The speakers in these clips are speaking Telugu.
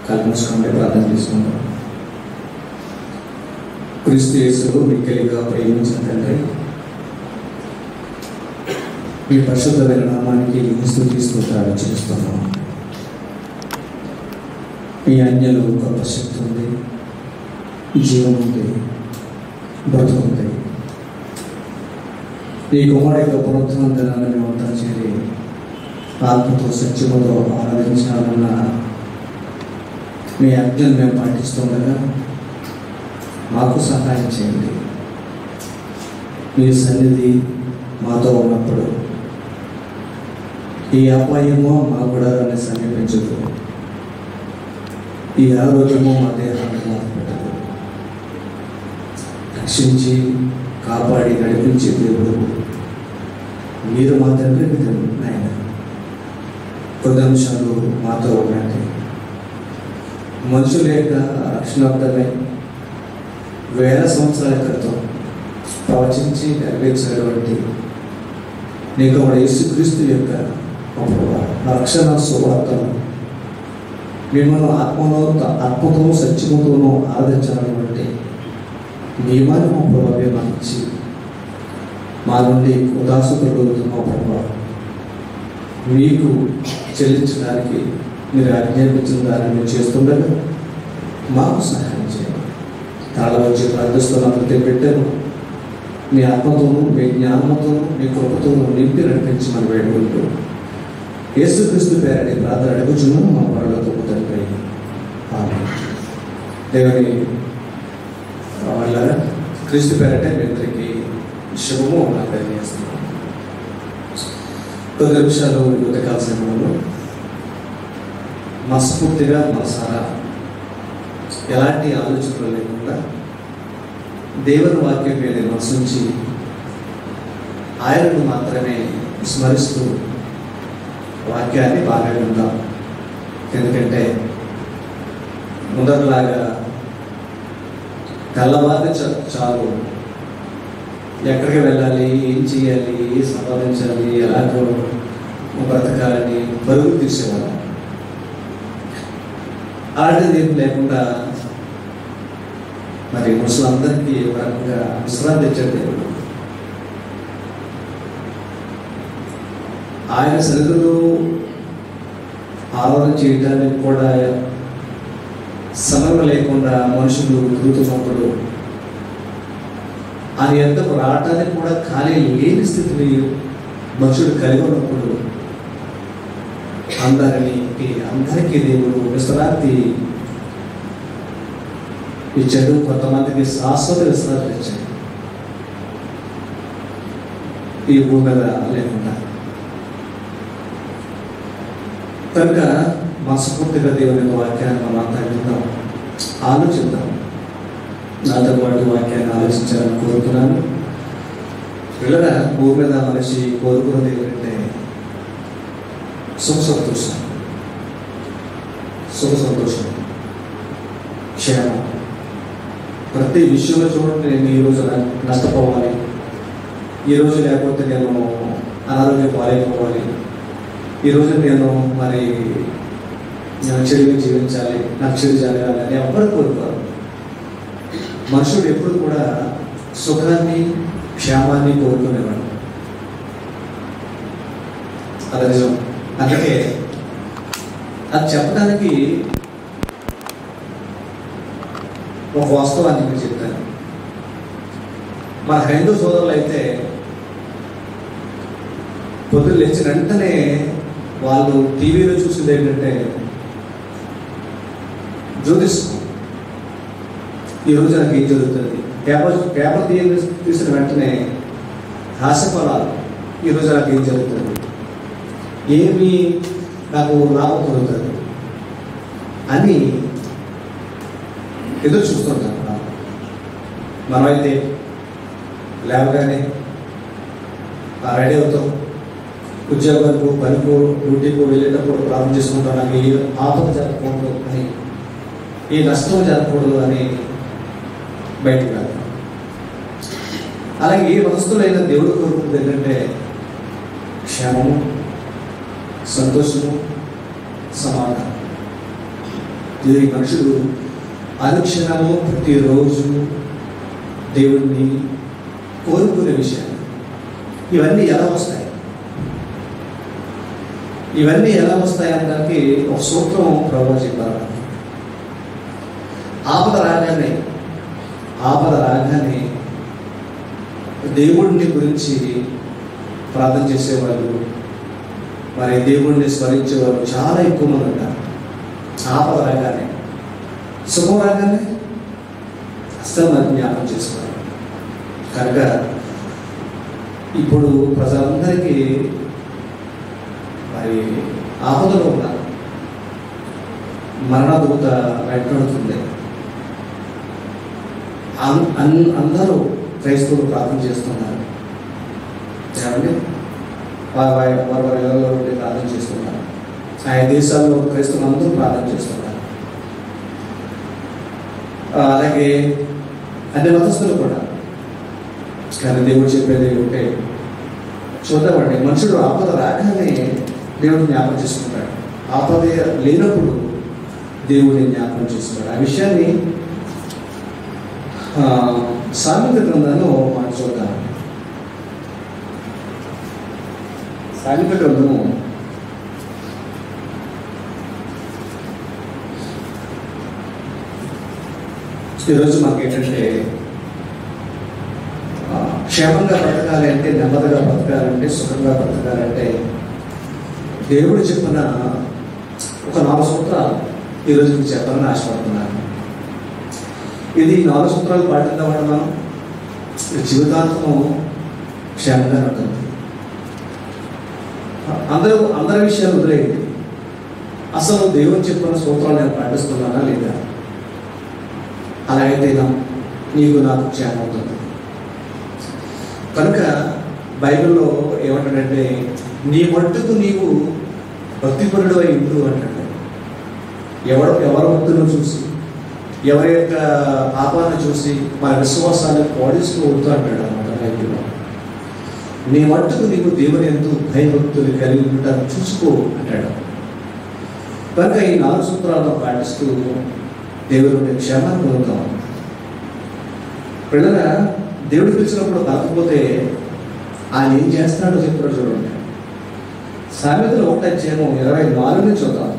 కళ్ళు మూసుకుంటే ప్రార్థన చేసుకుంటాం. క్రీస్తు యేసులో మిక్కిలిగా ప్రేమించిన తండ్రి, మీ పరిశుద్ధమైన నామానికి స్తుతి స్తోత్రాలు చేస్తున్నాం. మీ ఆజ్ఞలో గొప్ప శక్తి ఉంది, జీవం ఉంది, బ్రతుకుంది. ఈ కుమారుడి యొక్క పునరుద్ధరణాన్ని మేమంతా చేరి ఆత్మతో సత్యముతో ఆరాధించాలన్న మీ ఆజ్ఞను మేము పాటిస్తుండగా మాకు సహాయం చేయండి. మీ సన్నిధి మాతో ఉన్నప్పుడు ఈ అపాయమో మా గుడారాన్ని సమీపించదు, ఈ ఆరోగ్యమో మా దేహాన్ని బాధపెట్టదు. రక్షించి కాపాడి నడిపించే దేవుడు మీరు మా తండ్రికి దేవుడు. నాయన కొద్ది అంశాలు మాతో ఉండండి. మనుషుల యొక్క రక్షణార్థమై వేల సంవత్సరాల క్రితం ప్రవచించి నెరవేర్చినటువంటి నీకు మన యేసుక్రీస్తు యొక్క రక్షణ సువార్తను మిమ్మల్ని ఆత్మతో సత్యముతోనూ ఆరాధించాలన్నటువంటి నియమాన్ని మా ప్రభావే మార్చి మా నుండి ఉదాసపడుతున్నాం. ప్రభావ మీకు చెల్లించడానికి మీరు ఆజ్ఞాపించిన దాన్ని మీరు చేస్తుండగా మాకు సహాయం చేయండి. తాళ వచ్చి ప్రార్థిస్తున్న ప్రతి బిడ్డను మీ ఆత్మతోనూ మీ జ్ఞానంతోనూ మీ కృపతోనూ నింపి నడిపించమని వేడుకుంటూ యేసుక్రీస్తు పేరటి ప్రార్థన అడుగుచున్నాం మా పరలోకపు తండ్రి. ఆమేన్. దేవుని వాళ్ళ క్రీస్తు పేరటే మీ అందరికీ శుభము తెలియజేస్తున్నాం. కొద్ది నిమిషాలు ఉదయకాల సమయంలో మనస్ఫూర్తిగా మనసారా ఎలాంటి ఆలోచనలు లేకుండా దేవుని వాక్యం మీద మనసుంచి ఆయనను మాత్రమే స్మరిస్తూ వాక్యాన్ని బాగా విందాం. ఎందుకంటే ముందరలాగా తెల్లవారి చాలు ఎక్కడికి వెళ్ళాలి, ఏం చేయాలి, సంపాదించాలి, ఎలాగో బ్రతకాలని పరుగు తీసేవాళ్ళం. అలాంటిది ఏం లేకుండా మరి ముసలందరికీ ఒక రకంగా విశ్రాంతి ఇచ్చాడు దేవుడు. ఆయన సరిగ్గా ఆరాధన చేయడానికి కూడా సమయం లేకుండా మనుషులు తిరుగుతున్నప్పుడు ఆయన ఎంతకు రావటానికి కూడా ఖాళీ లేని స్థితిని మనుషుడు కలిగి ఉన్నప్పుడు అందరికీ దేవుడు విశ్రాంతి ఇచ్చాడు. కొంతమందికి శాశ్వత విశ్రాంతి ఇచ్చాడు ఈ భూమి మీద లేకుండా. కనుక మనస్ఫూర్తిగా దేవుని వాక్యాన్ని మనం అంతా విందాం, ఆలోచిద్దాం. నాతో పాటు వాక్యాన్ని ఆలోచించాలని కోరుతున్నాను. పిల్లల భూమి మీద మనిషి కోరుకున్నది ఏంటంటే సుఖ సంతోషం, క్షేమం. ప్రతి విషయంలో చూడండి, నేను ఈరోజు నష్టపోవాలి, ఈరోజు లేకపోతే నేను అనారోగ్యం పాలైపోవాలి, ఈరోజు నేను మరి చెడుగా జీవించాలి, నాకు చెడు జరగాలి అని ఎవ్వరు కోరుకోరు. మనుషుడు ఎప్పుడు కూడా సుఖాన్ని క్షేమాన్ని కోరుకునేవాడు. అది నిజం. అందుకే అది చెప్పడానికి ఒక వాస్తవాన్ని మీరు చెప్తాను. మన హైందూ సోదరులు అయితే పొద్దున్న లేచిన వెంటనే వాళ్ళు టీవీలో చూసింది ఏంటంటే జ్యోతిష్యం. ఈరోజు నాకు ఏం జరుగుతుంది, పేపర్ తీసిన వెంటనే రాశిఫలాలు, ఈరోజు నాకు ఏం జరుగుతుంది, ఏమి నాకు లాభం కలుగుతుంది అని ఎదురు చూస్తుంటాం. మనమైతే లేవగానే రెడీ అవుతాం, ఉద్యోగాలకు పనికో డ్యూటీకో వెళ్ళేటప్పుడు ప్రారంభం చేసుకుంటాం. నాకు ఏ ఆపద జరగకూడదు అని, ఏ నష్టం జరగకూడదు అని బయటకు వెళ్తాం. అలాగే ఏ మనస్తులైన దేవుడు కోరుకుంటుంది ఏంటంటే క్షేమము, సంతోషము, సమాధానం. ఈ మనుషులు అనుక్షణము ప్రతిరోజు దేవుణ్ణి కోరుకునే విషయాలు ఇవన్నీ ఎలా వస్తాయి? ఇవన్నీ ఎలా వస్తాయి అనడానికి ఒక సూత్రం ప్రభువు చెప్పారు. ఆపద రాగానే దేవుడిని గురించి ప్రార్థన చేసేవాళ్ళు, మరి దేవుడిని స్మరించేవాళ్ళు చాలా ఎక్కువ మంది ఉంటారు. ఆపద రాగానే, శుభం రాగానే అస్సలు మరి జ్ఞాపకం చేసుకోవాలి. కనుక ఇప్పుడు ప్రజలందరికీ మరి ఆపదలో ఉన్నారు. మరణదూత వెంటాడుతుంది. అందరూ క్రైస్తవులు ప్రార్థన చేస్తున్నారు. ఏమండి, వారి ఇళ్లలో ఉండి ప్రార్థన చేస్తున్నారు. ఆయా దేశాల్లో క్రైస్తవులు అందరూ ప్రార్థన చేస్తున్నారు. అలాగే అన్ని మతస్థులు కూడా. కానీ దేవుడు చెప్పేది ఉంటే చూద్దామండి, మనుషుడు ఆపద రాగానే దేవుడు జ్ఞాపకం చేసుకుంటాడు. ఆపద లేనప్పుడు దేవుడిని జ్ఞాపకం చేసుకుంటాడు. ఆ విషయాన్ని సామెతల గ్రంథంలో మాట చూద్దాం. సామెతల గ్రంథము 'ఈరోజు మాకేంటంటే క్షేమంగా బ్రతకాలి అంటే, నెమ్మదిగా బ్రతకాలంటే, సుఖంగా బ్రతకాలంటే దేవుడు చెప్పిన ఒక 4 సూత్రాలు ఈరోజు మీకు చెప్పాలని ఆశపడుతున్నాను. ఇది 4 సూత్రాలు పాటిద్దామని మనం జీవితాంతం క్షేమంగా ఉంటుంది. అందరి విషయాలు వదిలేయండి. అసలు దేవుడు చెప్పిన సూత్రాలు నేను పాటిస్తున్నానా లేదా? అలాగైతే నీకు నాకు క్షేమం అవుతుంది. కనుక బైబిల్లో ఏమంటాడంటే, నీ మట్టుకు నీవు భక్తిపరుడు అయి ఉండు అంటాడు. ఎవరి భక్తులను చూసి, ఎవరి యొక్క పాపాన్ని చూసి మన విశ్వాసాన్ని పాటిస్తూ వద్దు అంటాడు అన్నమాట బైబిల్లో. నీ మట్టుకు నీవు దేవుని ఎందు భయభక్తులు కలిగి ఉంటాను చూసుకో అంటాడు. కనుక ఈ 4 సూత్రాలను పాటిస్తూ దేవుని క్షేమాన్ని పొందుతాం. పిల్లల దేవుడు పిలిచినప్పుడు కాకపోతే ఆయన ఏం చేస్తాడో చెప్పాడు చూడండి. సామెతలు 1:24 చూద్దాం.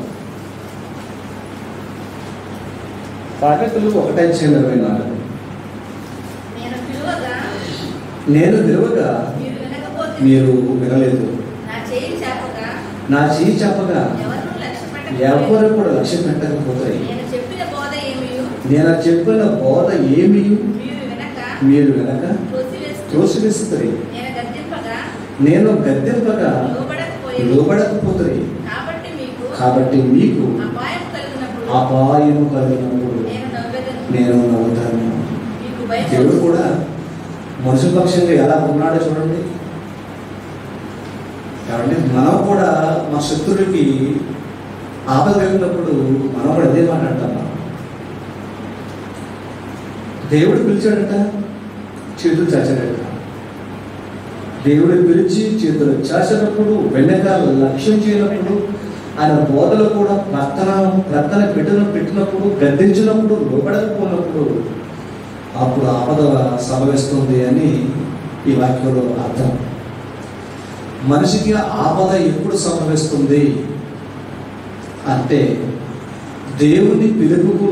సామెతలు 1:24. నేను పిలువగా మీరు వినలేదు, నా చేయి చెప్పగా ఎవరు కూడా లక్ష్యం పెట్టకపోతాయి. నేను చెప్పిన బోధ ఏమి మీరు వెనక త్రోసివేస్తుంది. నేను గద్దెంపగా లోబడకపోతుంది. కాబట్టి మీకు అపాయము కలిగినప్పుడు నేను నవ్వుతాను. దేవుడు కూడా మనుషుల పక్షంగా ఎలా ఉన్నాడో చూడండి. కాబట్టి మనం కూడా మా శత్రుడికి ఆపద కలిగినప్పుడు మనం కూడా అదే మాట అంటాం. దేవుడు పిలిచాడట, చేతులు చాచాడట. దేవుడు పిలిచి చేతులు చాచినప్పుడు, వెనకాల లక్ష్యం చేయనప్పుడు, ఆయన బోధలు కూడా ప్రక్కన పెట్టినప్పుడు, గద్దించినప్పుడు, లోపడకపోయినప్పుడు అప్పుడు ఆపద సంభవిస్తుంది అని ఈ వాక్యంలో అర్థం. మనిషికి ఆపద ఎప్పుడు సంభవిస్తుంది అంటే, దేవుని పిలుపుకు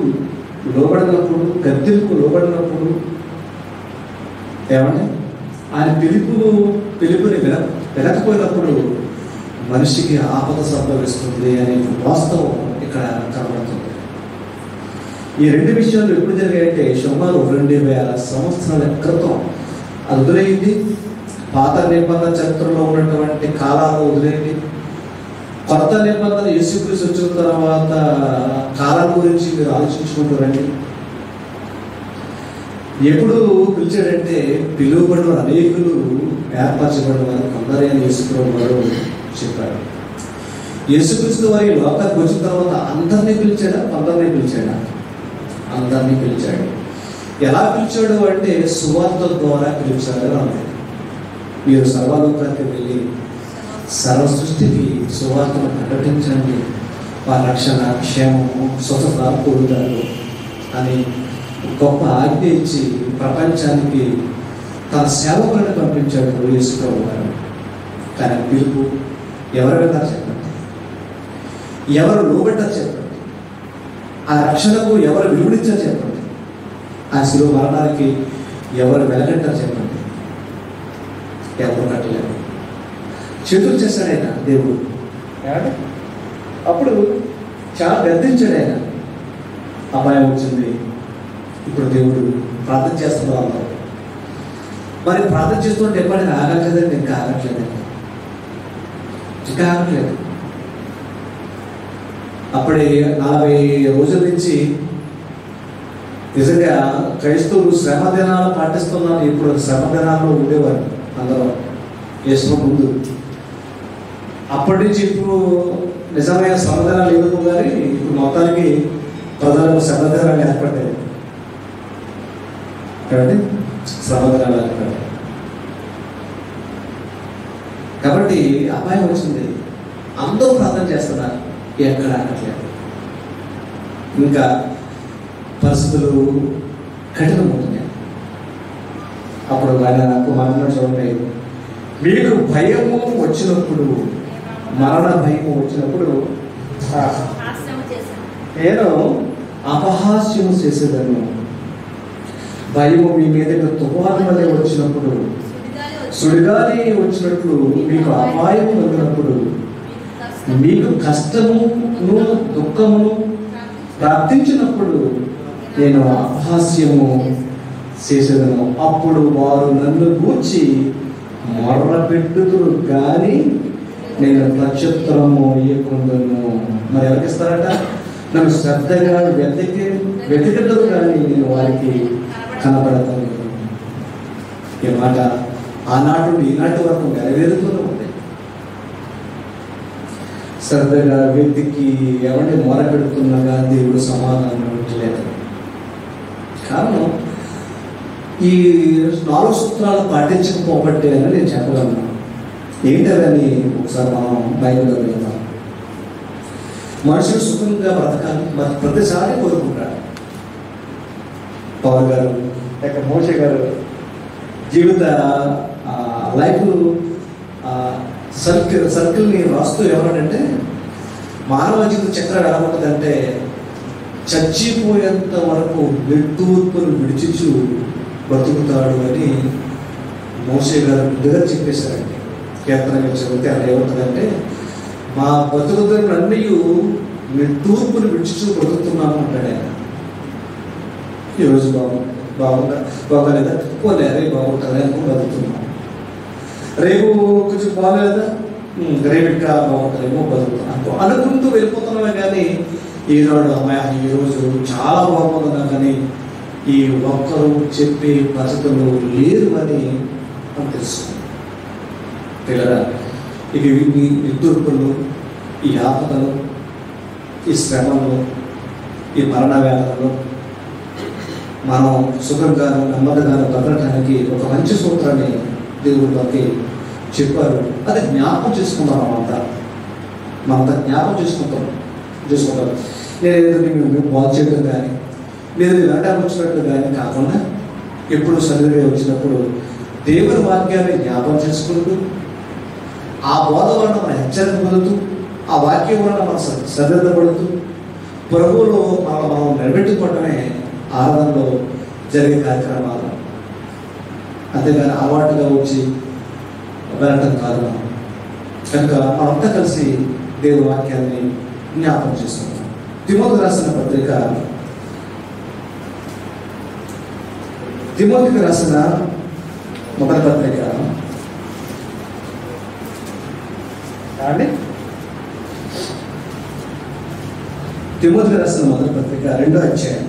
లోబడినప్పుడు, గద్దెలకు లోబడినప్పుడు, ఏమంటే ఆయన పిలుపుని వినకపోయినప్పుడు మనిషికి ఆపద సంభవిస్తుంది అనే వాస్తవం ఇక్కడ కనబడుతుంది. ఈ 2 విషయాలు ఎప్పుడు జరిగాయంటే సుమారు 2000 సంవత్సరాల క్రితం అది వదిలేయింది. పాత నిబంధన చరిత్రలో ఉన్నటువంటి కాలాలు వదిలేయండి. కొత్త నిబంధన యేసుక్రీస్తు వచ్చిన తర్వాత కాలం గురించి మీరు ఆలోచించుకుంటారండి. ఎప్పుడు పిలిచాడంటే, పిలువబడిన అనేకులు ఏర్పరచబడిన వారు కొందరే అని యేసుక్రీస్తు వారు చెప్పాడు. యేసుక్రీస్తు వారి లోకానికి వచ్చిన తర్వాత అందరినీ పిలిచాడా? కొందరినీ పిలిచాడా? అందరినీ పిలిచాడు. ఎలా పిలిచాడు అంటే సువార్త ద్వారా పిలిచాడు అన్నాడు. మీరు సర్వలోకానికి వెళ్ళి సర్వ సృష్టికి సువార్తను ప్రకటించండి, వారి రక్షణ, క్షేమము, స్వస్థత పొందుతారు అని గొప్ప ఆజ్ఞ ఇచ్చి ప్రపంచానికి తన సేవకులను పంపించాడు యేసు ప్రభువు గారు. కానీ పిలుపు ఎవరు వింటారు చెప్పండి, ఎవరు లోబెట్టారు చెప్పండి, ఆ రక్షణకు ఎవరు విలువనిచ్చారు చెప్పండి, ఆ శిలువ మరణానికి ఎవరు వెలగట్టారు చెప్పండి. ఎవరు కట్టలేదు. చేతులు చేశాడు ఆయన దేవుడు. అప్పుడు చాలా గద్దించాడు ఆయన. అపాయం వచ్చింది. ఇప్పుడు దేవుడు ప్రార్థన చేస్తున్నాడు. మరి ప్రార్థన చేస్తుంటే ఎప్పటికీ ఆగట్లేదండి, ఇంకా ఆగట్లేదండి, ఇంకా ఆగట్లేదు. అప్పుడే 40 రోజుల నుంచి నిజంగా క్రైస్తవులు శ్రమ దినాలు పాటిస్తున్నారు. ఇప్పుడు శ్రమ దినాల్లో ఉండేవారు అందరూ యేసు ముందు. అప్పటి నుంచి ఇప్పుడు నిజమైన శ్రమ దినాలు లేవు, కానీ ఇప్పుడు మొత్తానికి ప్రజలకు శ్రమ దినాలు ఏర్పడ్డాయి కాబట్టి శ్రమ దినాలు ఏర్పడ్డాయి. కాబట్టి అపాయం వచ్చింది. అందరూ ప్రార్థన చేస్తున్నారు, ఎక్కడ ఆగట్లేదు. ఇంకా పరిస్థితులు కఠినమవుతున్నాయి. అప్పుడు ఆయన నాకు మాట్లాడు చూడండి, మీకు భయము వచ్చినప్పుడు, మరణ భయము వచ్చినప్పుడు నేను అపహాస్యము చేసేదాన్ని. భయము మీ మీదకి తుఫాను వలె వచ్చినప్పుడు, సుడిగాలి వచ్చినట్లు మీకు అపాయము వచ్చినప్పుడు, మీకు కష్టమును దుఃఖమును ప్రార్థించినప్పుడు నేను అపహాస్యము చేసేదను. అప్పుడు వారు నన్ను గూర్చి మొర్ర పెట్టుదురు కానీ నేను ప్రత్యుత్తరము ఇయ్యకుండాను. మరి ఎవరికిస్తారట? నన్ను శ్రద్ధగా వెతికెదరు కానీ నేను వారికి కనపడతాను. ఈ మాట ఆనాటి నుండి ఈనాటి వరకు నెరవేరుతూనే ఉంది. శ్రద్ధగా వెతికి ఎవరిని మొరపెడుతున్నగా దేవుడు సమాధానం ఇవ్వట్లేదు. కారణం ఈ 4 సూత్రాలు పాటించకపోబట్టే అని నేను చెప్పగలను. ఏంటని ఒకసారి మనం బైబిల్లో వెళ్తాం. మనుషులు సుఖంగా బ్రతకాలి, ప్రతిసారి కోరుకుంటాడు. పవన్ గారు లేక మోషే గారు జీవిత లైఫ్ సర్కిల్ని రాస్తూ ఏమంటే, మానవ జీవిత చక్రం ఎలా ఉంటుందంటే చచ్చిపోయేంత వరకు నెట్టూర్పును విడిచిచు బ్రతుకుతాడు అని మోషే గారు ముందుగా చెప్పేశారండి. కీర్తన చదివితే అలా ఏమవుతుందంటే, మా బతుకుతున్నన్నీ నెట్టూర్పును విడిచిచు బ్రతుకుతున్నాము అంటాడు ఆయన. ఈరోజు బాగోలేదా, పోలే రేపు బాగుంటుంది అనుకుని బతుకుతున్నాం. రేపు కొంచెం బాగోలేదా, రేపు ఇంకా బాగుంటుందేమో బతుకుతున్నాం అనుకుంటూ వెళ్ళిపోతున్నామే. కానీ ఈనాడు అమ్మాయి ఈరోజు చాలా బాగుంటున్నా కానీ ఈ ఒక్కరు చెప్పే పరిస్థితులు లేరు అని మనం తెలుస్తుంది. పిల్లరా, ఇవి ఈ నిట్టూర్పులు, ఈ ఆపదలు, ఈ శ్రమలు, ఈ మరణ వేదనలు మనం సుఖంగాను నెమ్మదిగాను బతకడానికి ఒక మంచి సూత్రాన్ని దేవుడు మనకి చెప్పారు. అది జ్ఞాపకం చేసుకుంటాం. మనంతా జ్ఞాపకం చేసుకుంటాం. నేనేదో మేము బాగు చేయడం కానీ, లేదు వెళ్ళడానికి వచ్చినట్టు కానీ కాకుండా ఎప్పుడు సరిగ్గా వచ్చినప్పుడు దేవుని వాక్యాన్ని జ్ఞాపకం చేసుకుంటూ, ఆ బోధ వలన మనం హెచ్చరిక పొందుతూ, ఆ వాక్యం వలన మనం శ్రద్ధపడుతూ ప్రభువులో మనం నిలబెట్టుకోవటమే ఆరాధనలో జరిగే కార్యక్రమాలు. అంతేగాని అలవాటుగా వచ్చి వెళ్ళటం కాదు. కనుక మనంతా కలిసి దేవుని వాక్యాన్ని జ్ఞాపకం చేసుకుంటాం. తిమోతికి రాసిన పత్రిక, తిమోతికి రాసిన మొదటి పత్రిక అండి, తిమోతికి రాసిన మొదటి పత్రిక 2వ అధ్యాయం.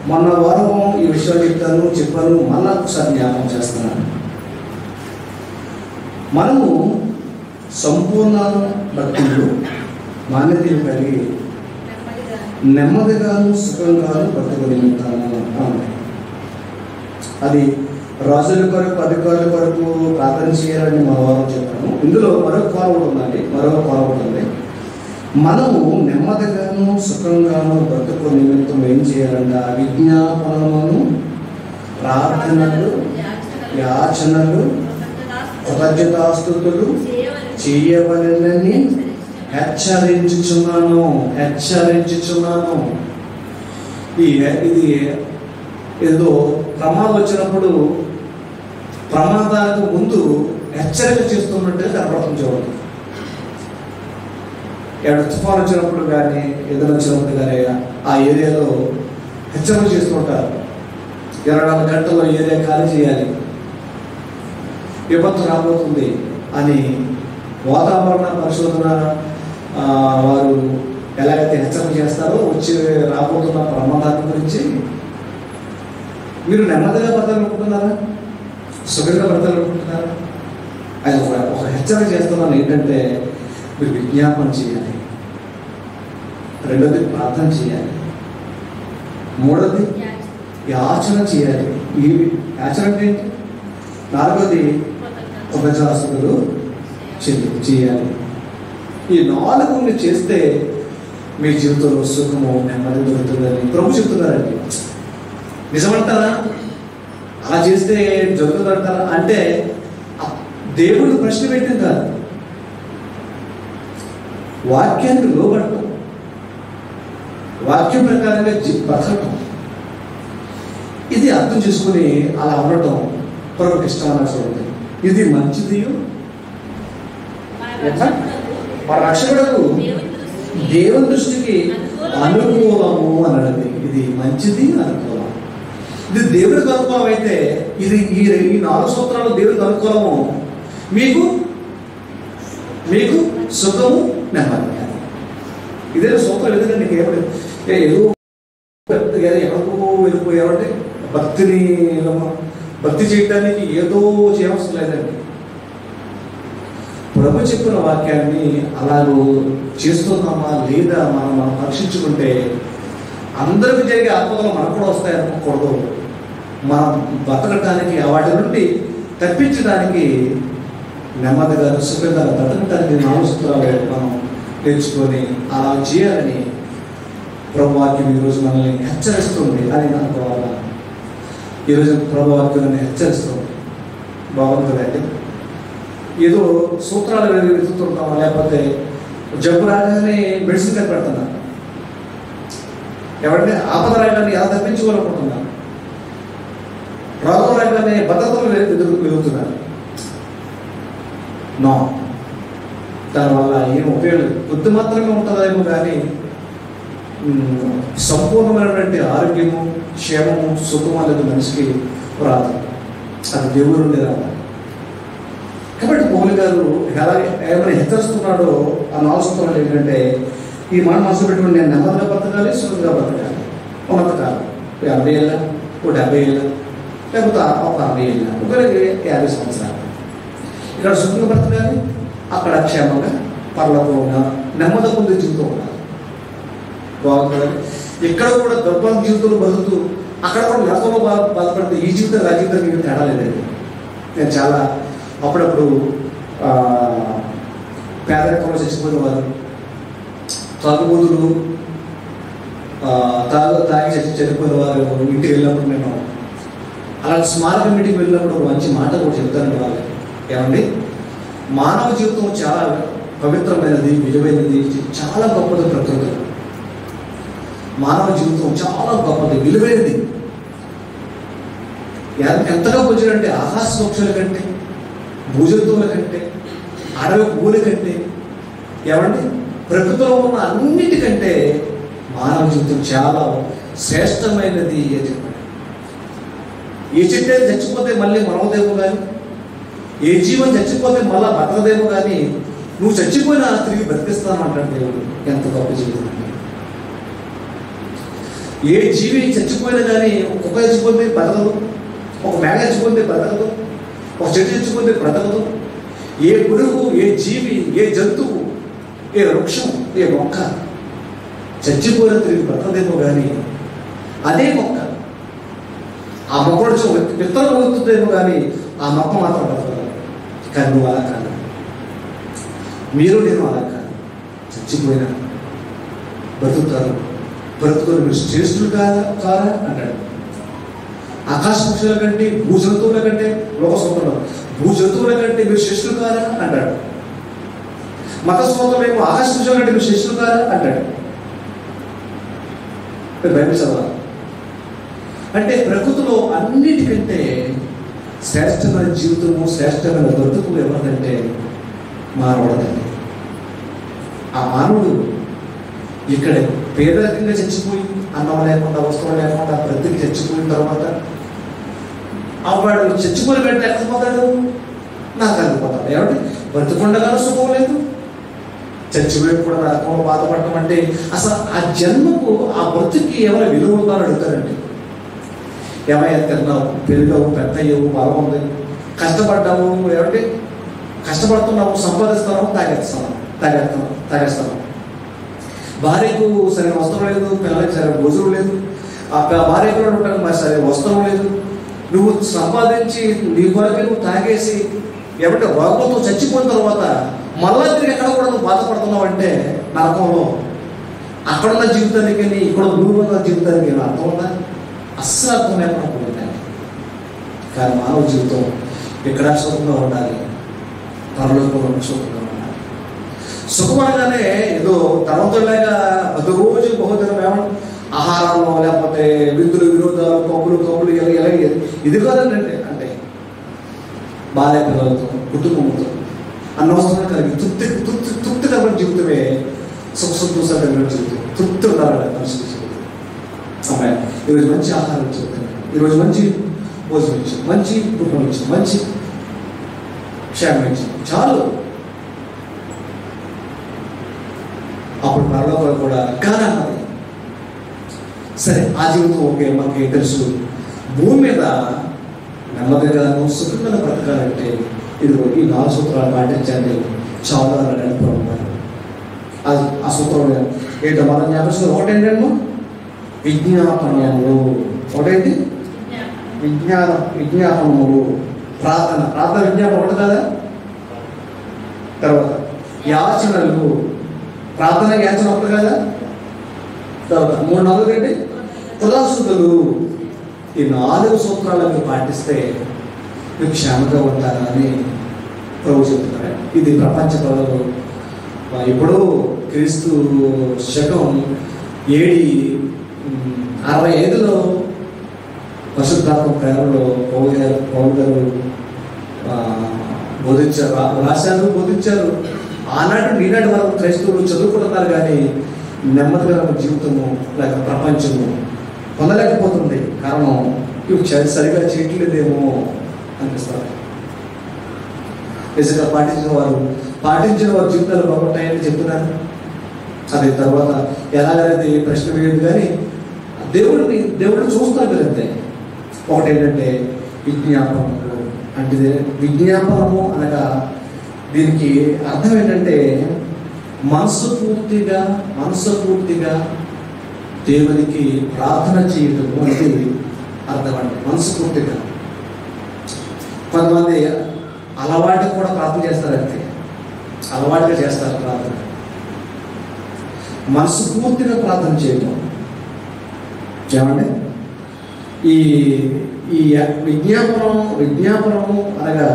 మొన్న వారం ఈ విషయాలు చెప్పాను, మళ్ళా ఒకసారి జ్ఞాపకం చేస్తున్నాను. మనము సంపూర్ణ భక్తులు మాన్యతలు కలిగి నెమ్మదిగాను సుఖంగాను బ్రతకగలుగుతాము. అది రాజుల కొరకు, అధికారుల కొరకు ప్రార్థన చేయాలని మన వారం చెప్పాను. ఇందులో మరొక కోర ఉందండి, మరొక కోర ఉంటుంది. మనము నెమ్మదిగాను సుఖంగాను బ్రతుకు నిమిత్తం ఏం చేయాలంట? విజ్ఞాపనమును, ప్రార్థనలు, యాచనలు, కృతజ్ఞతాస్తుతులు చేయవలెనని హెచ్చరించుచున్నాను. ఇది ఏదో ప్రమాదం వచ్చినప్పుడు ప్రమాదానికి ముందు హెచ్చరిక చేస్తున్నట్టుగా కనపడుతుంది. చూడండి, ఏడు తుఫాను వచ్చినప్పుడు కానీ ఏదైనా వచ్చినప్పుడు కానీ ఆ ఏరియాలో హెచ్చరిక చేస్తుంటారు. 24 గంటల్లో ఏరియా ఖాళీ చేయాలి, విపత్తు రాబోతుంది అని వాతావరణ పరిశోధన వారు ఎలాగైతే హెచ్చరిక చేస్తారో వచ్చి రాబోతున్న ప్రమాదాల గురించి. మీరు నెమ్మదిగా బ్రతకాలనుకుంటున్నారా? సుఖంగా బ్రతకాలనుకుంటున్నారా? అది ఒక హెచ్చరిక చేస్తున్నాను. ఏంటంటే మీరు విజ్ఞాపన చేయాలి, రెండోది ప్రార్థన చేయాలి, మూడోది యాచన చేయాలి. ఈ యాచన అంటే ఏంటి? నాలుగోది కృతజ్ఞతాస్తుతులు చేయాలి. ఈ 4 చేస్తే మీ జీవితంలో సుఖము నెమ్మది దొరుకుతుందని ప్రభు చెప్తున్నారండి. నిజమంటారా? అలా చేస్తే జరుగుతుందంటారా? అంటే దేవుడు ప్రశ్న పెట్టింది కాదు, వాక్యానికి లోబడటం, వాక్యం ప్రకారంగా బ్రతకటం, ఇది అర్థం చేసుకుని అలా ఉండటం ప్రభుకి ఇష్టమని చూడండి. ఇది మంచిది. మన రక్షకుడకు దేవుని దృష్టికి అనుకూలము అన్నది. ఇది మంచిది, అనుకూలం. ఇది దేవుడికి అనుకూలం అయితే ఇది ఈ 4 సూత్రాలు దేవుడికి అనుకూలము. మీకు సుఖము, నెమ్మది. ఇదే సూత్రం. ఎందుకంటే నీకు ఏదో ఎక్కడికో వెళ్ళిపోయామంటే భక్తి చేయడానికి ఏదో చేయవలసిన లేదండి. ప్రభు చెప్పిన వాక్యాన్ని అలాగూ చేస్తున్నామా లేదా మనం పరీక్షించుకుంటే అందరికి జరిగే ఆత్మలు మనకు కూడా వస్తాయి అనుకోకూడదు. మనం బ్రతకటానికి వాటి నుండి తప్పించడానికి నెమ్మదిగా సుఖంగా బ్రతకటానికి 4 సూత్రాలు మనం నేర్చుకొని అలా చేయాలని ప్రభు వాక్యం ఈరోజు మనల్ని హెచ్చరిస్తుంది అని అనుకోవాలా. ఈరోజు ప్రభు వాక్యం హెచ్చరిస్తుంది. బాగుంటుందండి. ఏదో సూత్రాలు వెతుకుతుంటాం, లేకపోతే జబ్బు రాగానే మెడిసిన్ కనిపెడుతున్నా, ఎవరంటే ఆపద రాగానే ఎలా తప్పించుకోవాలనుకుంటున్నాను, రోగం రాగానే భద్రతలు వెతుకుతున్నారు. నో, దానివల్ల ఏం ఉపయోగం? బుద్ధి మాత్రమే ఉంటుందేమో కానీ సంపూర్ణమైనటువంటి ఆరోగ్యము, క్షేమము, సుఖము అనేది మనిషికి రాదు. అది దేవుడి నుండి రాదు. కాబట్టి పౌలు గారు ఎలా ఏమైనా హెచ్చరిస్తున్నాడో ఆ 4 సూత్రాలు ఏంటంటే, ఈ మాట మనసు పెట్టుకుని నేను నెమ్మదిగా బ్రతకాలి, సుఖంగా బ్రతకాలి. ఉన్నతకాలం 50 ఏళ్ళ, 70 ఏళ్ళ, లేకపోతే 60 ఏళ్ళ, ఒకరికి 50 సంవత్సరాలు. ఇక్కడ సుఖంగా బ్రతకాలి, అక్కడ క్షేమంగా పర్లోకంగా నెమ్మది పొందే జీవితం ఉండాలి. బాగుంటుంది. ఇక్కడ కూడా దౌర్భాగ్య జీవితంలో బతుకుతూ అక్కడ కూడా నరకంలో బాధపడితే ఈ జీవితం ఆ జీవితానికి ఇంకా తేడా లేదండి. నేను చాలా అప్పుడప్పుడు పేదరికంలో చచ్చిపోయిన వారు, తాగుబోతులు తాగి చనిపోయిన వారు ఇంటికి వెళ్ళినప్పుడు నేను అలాంటి స్మారక ఇంటికి వెళ్ళినప్పుడు ఒక మంచి మాట కూడా చెప్తానండి వాళ్ళకి. ఏమండి, మానవ జీవితం చాలా పవిత్రమైనది, విలువైనది, చాలా గొప్పది. ప్రకృతి మానవ జీవితం చాలా గొప్పది, విలువైనది. ఎంతగా పోచారంటే ఆకాశ పక్షుల కంటే, భూజంతువుల కంటే, అడవి పువ్వుల కంటే, ఏమండి ప్రకృతిలో ఉన్న అన్నిటికంటే మానవ జీవితం చాలా శ్రేష్టమైనది అని చెప్పండి. ఏ చెట్టు చచ్చిపోతే మళ్ళీ మనవదేమో కానీ, ఏ జీవం చచ్చిపోతే మళ్ళా బతకదేమో కానీ, నువ్వు చచ్చిపోయినా తిరిగి బ్రతికిస్తాను అంటాడు దేవుడు. ఎంత గొప్ప జీవితం! ఏ జీవి చచ్చిపోయినా కానీ, ఒక చచ్చిపోతే బతకదు, ఒక మేఘ చచ్చిపోతే బ్రతకదు, ఒక చెట్టు చచ్చిపోతే బ్రతకదు. ఏ పురుగు, ఏ జీవి, ఏ జంతువు, ఏ వృక్షం, ఏ మొక్క చచ్చిపోయిన తిరిగి బ్రతకదేమో కానీ, అదే మొక్క ఆ మొక్క నుంచి విత్తనం పొందుతుందేమో కానీ ఆ మొక్క మాత్రం బ్రతకదు. కానీ నువ్వు అలా కాదు, మీరు నేను అలా కాదు. చచ్చిపోయినా బ్రతుకుతారు. బ్రతుకుని మీరు శ్రేష్ఠులు కారా అంటాడు. ఆకాశ పక్షుల కంటే భూజంతువుల కంటే లోకసూత్రం భూజంతువుల కంటే మీరు శ్రేష్ఠులు కారా అంటాడు. మత సూత్రమేమో ఆకాశ పక్షుల కంటే మీరు శ్రేష్ఠులు కారా అంటాడు. బైబిల్ చదవాలి. అంటే ప్రకృతిలో అన్నిటికంటే శ్రేష్టమైన జీవితము, శ్రేష్టమైన బ్రతుకు ఎవరిదంటే మానవుడండి. ఆ మానవుడు ఇక్కడ పేదరికంగా చచ్చిపోయి, అన్నం లేకుండా, వస్తువులు లేకుండా బ్రతికి చచ్చిపోయిన తర్వాత వాడు చచ్చిపోయిన వెంటనే ఎక్కడ పోతాడు? నాకు వెళ్ళిపోతాడు. ఏమంటే బ్రతికుండగా సుఖం లేదు, చచ్చిపోయి కూడా నరకంలో బాధపడటం అంటే అసలు ఆ జన్మకు, ఆ బ్రతుకి ఎవరు విలువ ఉందని అడుగుతారండి. ఏమైనా తిన్నావు, పెరిగావు, పెద్ద అయ్యావు, బలం ఉంది, కష్టపడ్డాము, ఏమంటే కష్టపడుతున్నాము, సంపాదిస్తున్నాము, తాగేస్తాము. భార్యకు సరైన వస్త్రం లేదు, పిల్లలకి సరైన భోజనం లేదు, ఆ భార్యకు ఉంటాను మరి సరైన వస్త్రం లేదు. నువ్వు సంపాదించి నీ కొరకే నువ్వు తాగేసి ఏమంటే రోగంతో చచ్చిపోయిన తర్వాత మళ్ళా తిరిగి ఎక్కడ కూడా నువ్వు బాధపడుతున్నావు అంటే నరకంలో అక్కడున్న జీవితానికి ఇక్కడ దూరంగా జీవితానికి అర్థం ఉందా? అస్సలు అర్థం లేకుండా పోయింది. కానీ మానవ జీవితం ఇక్కడ సుఖంగా ఉండాలి, పరలోకంలో సుఖంగా ఉండాలి. సుఖం అనగానే ఏదో ధనవంతులాగా ప్రతిరోజు బహుదినం ఏమన్నా ఆహారంలో లేకపోతే విందులు, వినోదాలు, కబులు ఇది కాదండి. అంటే భార్య పిల్లలతో, కుటుంబంతో అనవసరంగా కలిగి తృప్తి కలిగిన జీవితమే సుఖ సంతోషాలు కలిగిన జీవితం. తృప్తి ఉండాలి మనిషి జీవితం. సమయం ఈరోజు మంచి ఆహారం ఇచ్చింది, ఈరోజు మంచి భోజనం ఇచ్చింది, మంచి కుటుంబం ఇచ్చింది, మంచి క్షేమం ఇచ్చింది, చాలు. అప్పుడు పరలోకంలో కూడా కానీ సరే ఆ జీవితం ఓకే, మనకి తెలుసు. భూమి మీద నెమ్మదిగాను సుఖంగా బ్రతకాలంటే ఇదిగో ఈ 4 సూత్రాలు పాటించండి చాలా నడిపోతున్నారు. ఆ సూత్రం ఏంటో మనం జ్ఞాపకం ఒకటేంటేమో విజ్ఞాపనములు. ఒకటేంటి? విజ్ఞాపనములు. ప్రార్థన విజ్ఞాపనం ఒకటి కదా. తర్వాత యాచనలు, ప్రార్థన యాచన ఒకటి కదా. తర్వాత 3, 4 ఏంటి? కృతజ్ఞతలు. ఈ 4 సూత్రాలను పాటిస్తే మీరు క్షేమంగా ఉంటారని ప్రభు చెప్తున్నారు. ఇది ప్రపంచ ప్రజలు ఇప్పుడు క్రీస్తు శకం 65లో పరిశుద్ధాత్మ ప్రేమలో పౌలు గారు బోధించారు. ఆనాడు ఈనాటి వరకు క్రైస్తవులు చదువుకుంటున్నారు కానీ నెమ్మదిగా జీవితము లేక ప్రపంచము పొందలేకపోతుంది. కారణం ఇవి సరిగా చేయట్లేదేమో అనిపిస్తారు. నిజంగా పాటించిన వారు జీవితాలు బాగుంటాయని చెప్తున్నారు. అది తర్వాత ఎలాగైతే ప్రశ్న వేయదు కానీ దేవుడిని చూస్తారు కదంతే. ఒకటి ఏంటంటే విజ్ఞాపనము. అంటే విజ్ఞాపనము అనగా దీనికి అర్థం ఏంటంటే మనసు పూర్తిగా దేవునికి ప్రార్థన చేయడం అనేది అర్థం అండి. మనసు పూర్తిగా. కొంతమంది అలవాటు కూడా ప్రార్థన చేస్తారు, అంతే అలవాటుగా చేస్తారు ప్రార్థన. మనసు పూర్తిగా ప్రార్థన చేయడం ఏమంటే ఈ విజ్ఞాపనము అనగా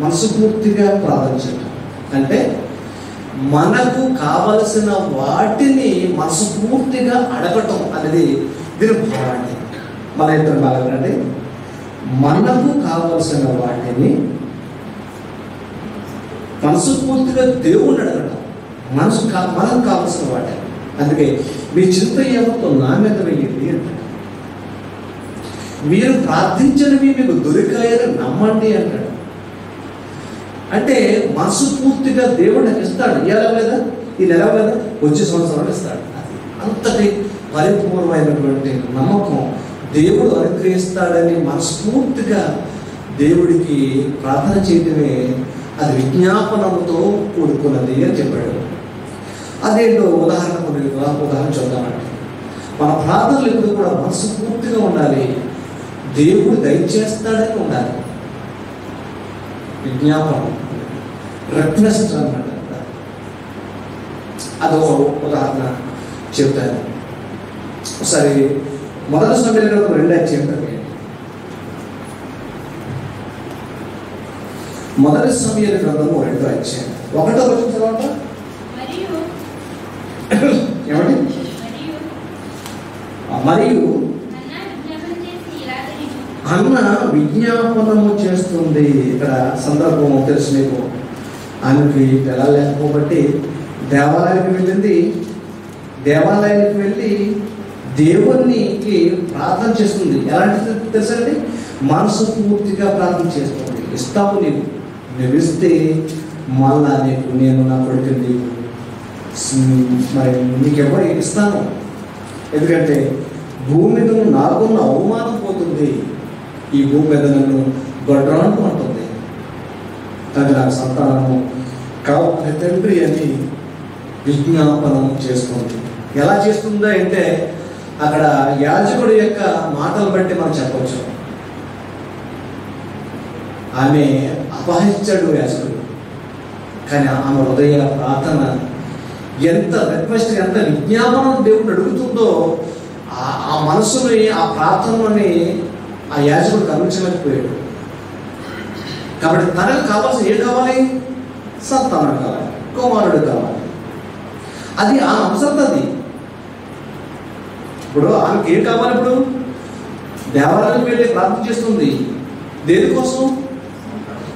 మనసు పూర్తిగా ప్రార్థన చేయడం అంటే మనకు కావలసిన వాటిని మనసు పూర్తిగా అడగటం అనేది దీని భావాన్ని. మన ఇద్దరు బాగాలండి, మనకు కావలసిన వాటిని మనసు పూర్తిగా దేవుణ్ణి అడగటం, మనకు కావలసిన వాటిని. అందుకే మీ చింత ఏమతో నా మీద వెయ్యండి అంటాడు. మీరు ప్రార్థించినవి మీకు దొరికాయని నమ్మండి అంటాడు. అంటే మనసు పూర్తిగా దేవుడు నాకు ఇస్తాడు. ఇవ్వాలి లేదా, ఈ నెల లేదా, వచ్చే సంవత్సరాలు ఇస్తాడు. అది అంతటి పరిపూర్ణమైనటువంటి నమ్మకం. దేవుడు అనుగ్రహిస్తాడని మనస్ఫూర్తిగా దేవుడికి ప్రార్థన చేయడమే అది విజ్ఞాపనముతో కూడుకున్నది అని చెప్పాడు. అదేంటో ఉదాహరణ చూద్దామండి. మన ప్రార్థనలు ఎప్పుడు కూడా మనసు పూర్తిగా ఉండాలి, దేవుడు దయచేస్తాడని ఉండాలి. విజ్ఞాపనం రిక్వెస్ట్ అన్నమాట. అదొక ఉదాహరణ. చెప్తాను. ఒకసారి మొదటి సమయంలో 2 చెప్తాను. మొదటి సమయాల గ్రంథము 2 అధ్యాయం 1వ వచనం తర్వాత ఏమండి? మరియు అన్న విజ్ఞాపనము చేస్తుంది. ఇక్కడ సందర్భము తెలుసు మీకు. ఆమెకి వెళ్ళలేకపోబట్టి దేవాలయానికి వెళ్ళింది. దేవాలయానికి వెళ్ళి దేవునికి ప్రార్థన చేస్తుంది. ఎలాంటిది తెలుసండి? మనసు పూర్తిగా ప్రార్థన చేస్తుంది. ఇస్తావు నువ్వు ఇస్తే మళ్ళా నేను నా కొడుకు నీవు మరి నీకెవరు ఇస్తాను. ఎందుకంటే భూమి మీద నాకున్న అవమానం పోతుంది. ఈ భూమి మీద నన్ను గొడ్రాను అంటుంది. అది నాకు సంతానము కావాలి తండ్రి అని విజ్ఞాపనం చేస్తుంది. ఎలా చేస్తుందో అంటే అక్కడ యాజకుడి యొక్క మాటలు బట్టి మనం చెప్పవచ్చు. ఆమె అపహరించాడు యాజకుడు, కానీ ఆమె హృదయ ప్రార్థన ఎంత రిక్వెస్ట్, ఎంత విజ్ఞాపనం దేవుడు అడుగుతుందో ఆ మనసుని, ఆ ప్రార్థనని ఆ యాజకుడు గమనించలేకపోయాడు. కాబట్టి తనకు కావాల్సిన ఏం కావాలి? సంతానం కావాలి, కుమారుడు కావాలి. అది ఆ అవసరతది. ఇప్పుడు ఆమెకి ఏం కావాలి? ఇప్పుడు దేవాలయానికి వెళ్ళి ప్రార్థన చేస్తుంది. దేనికోసం?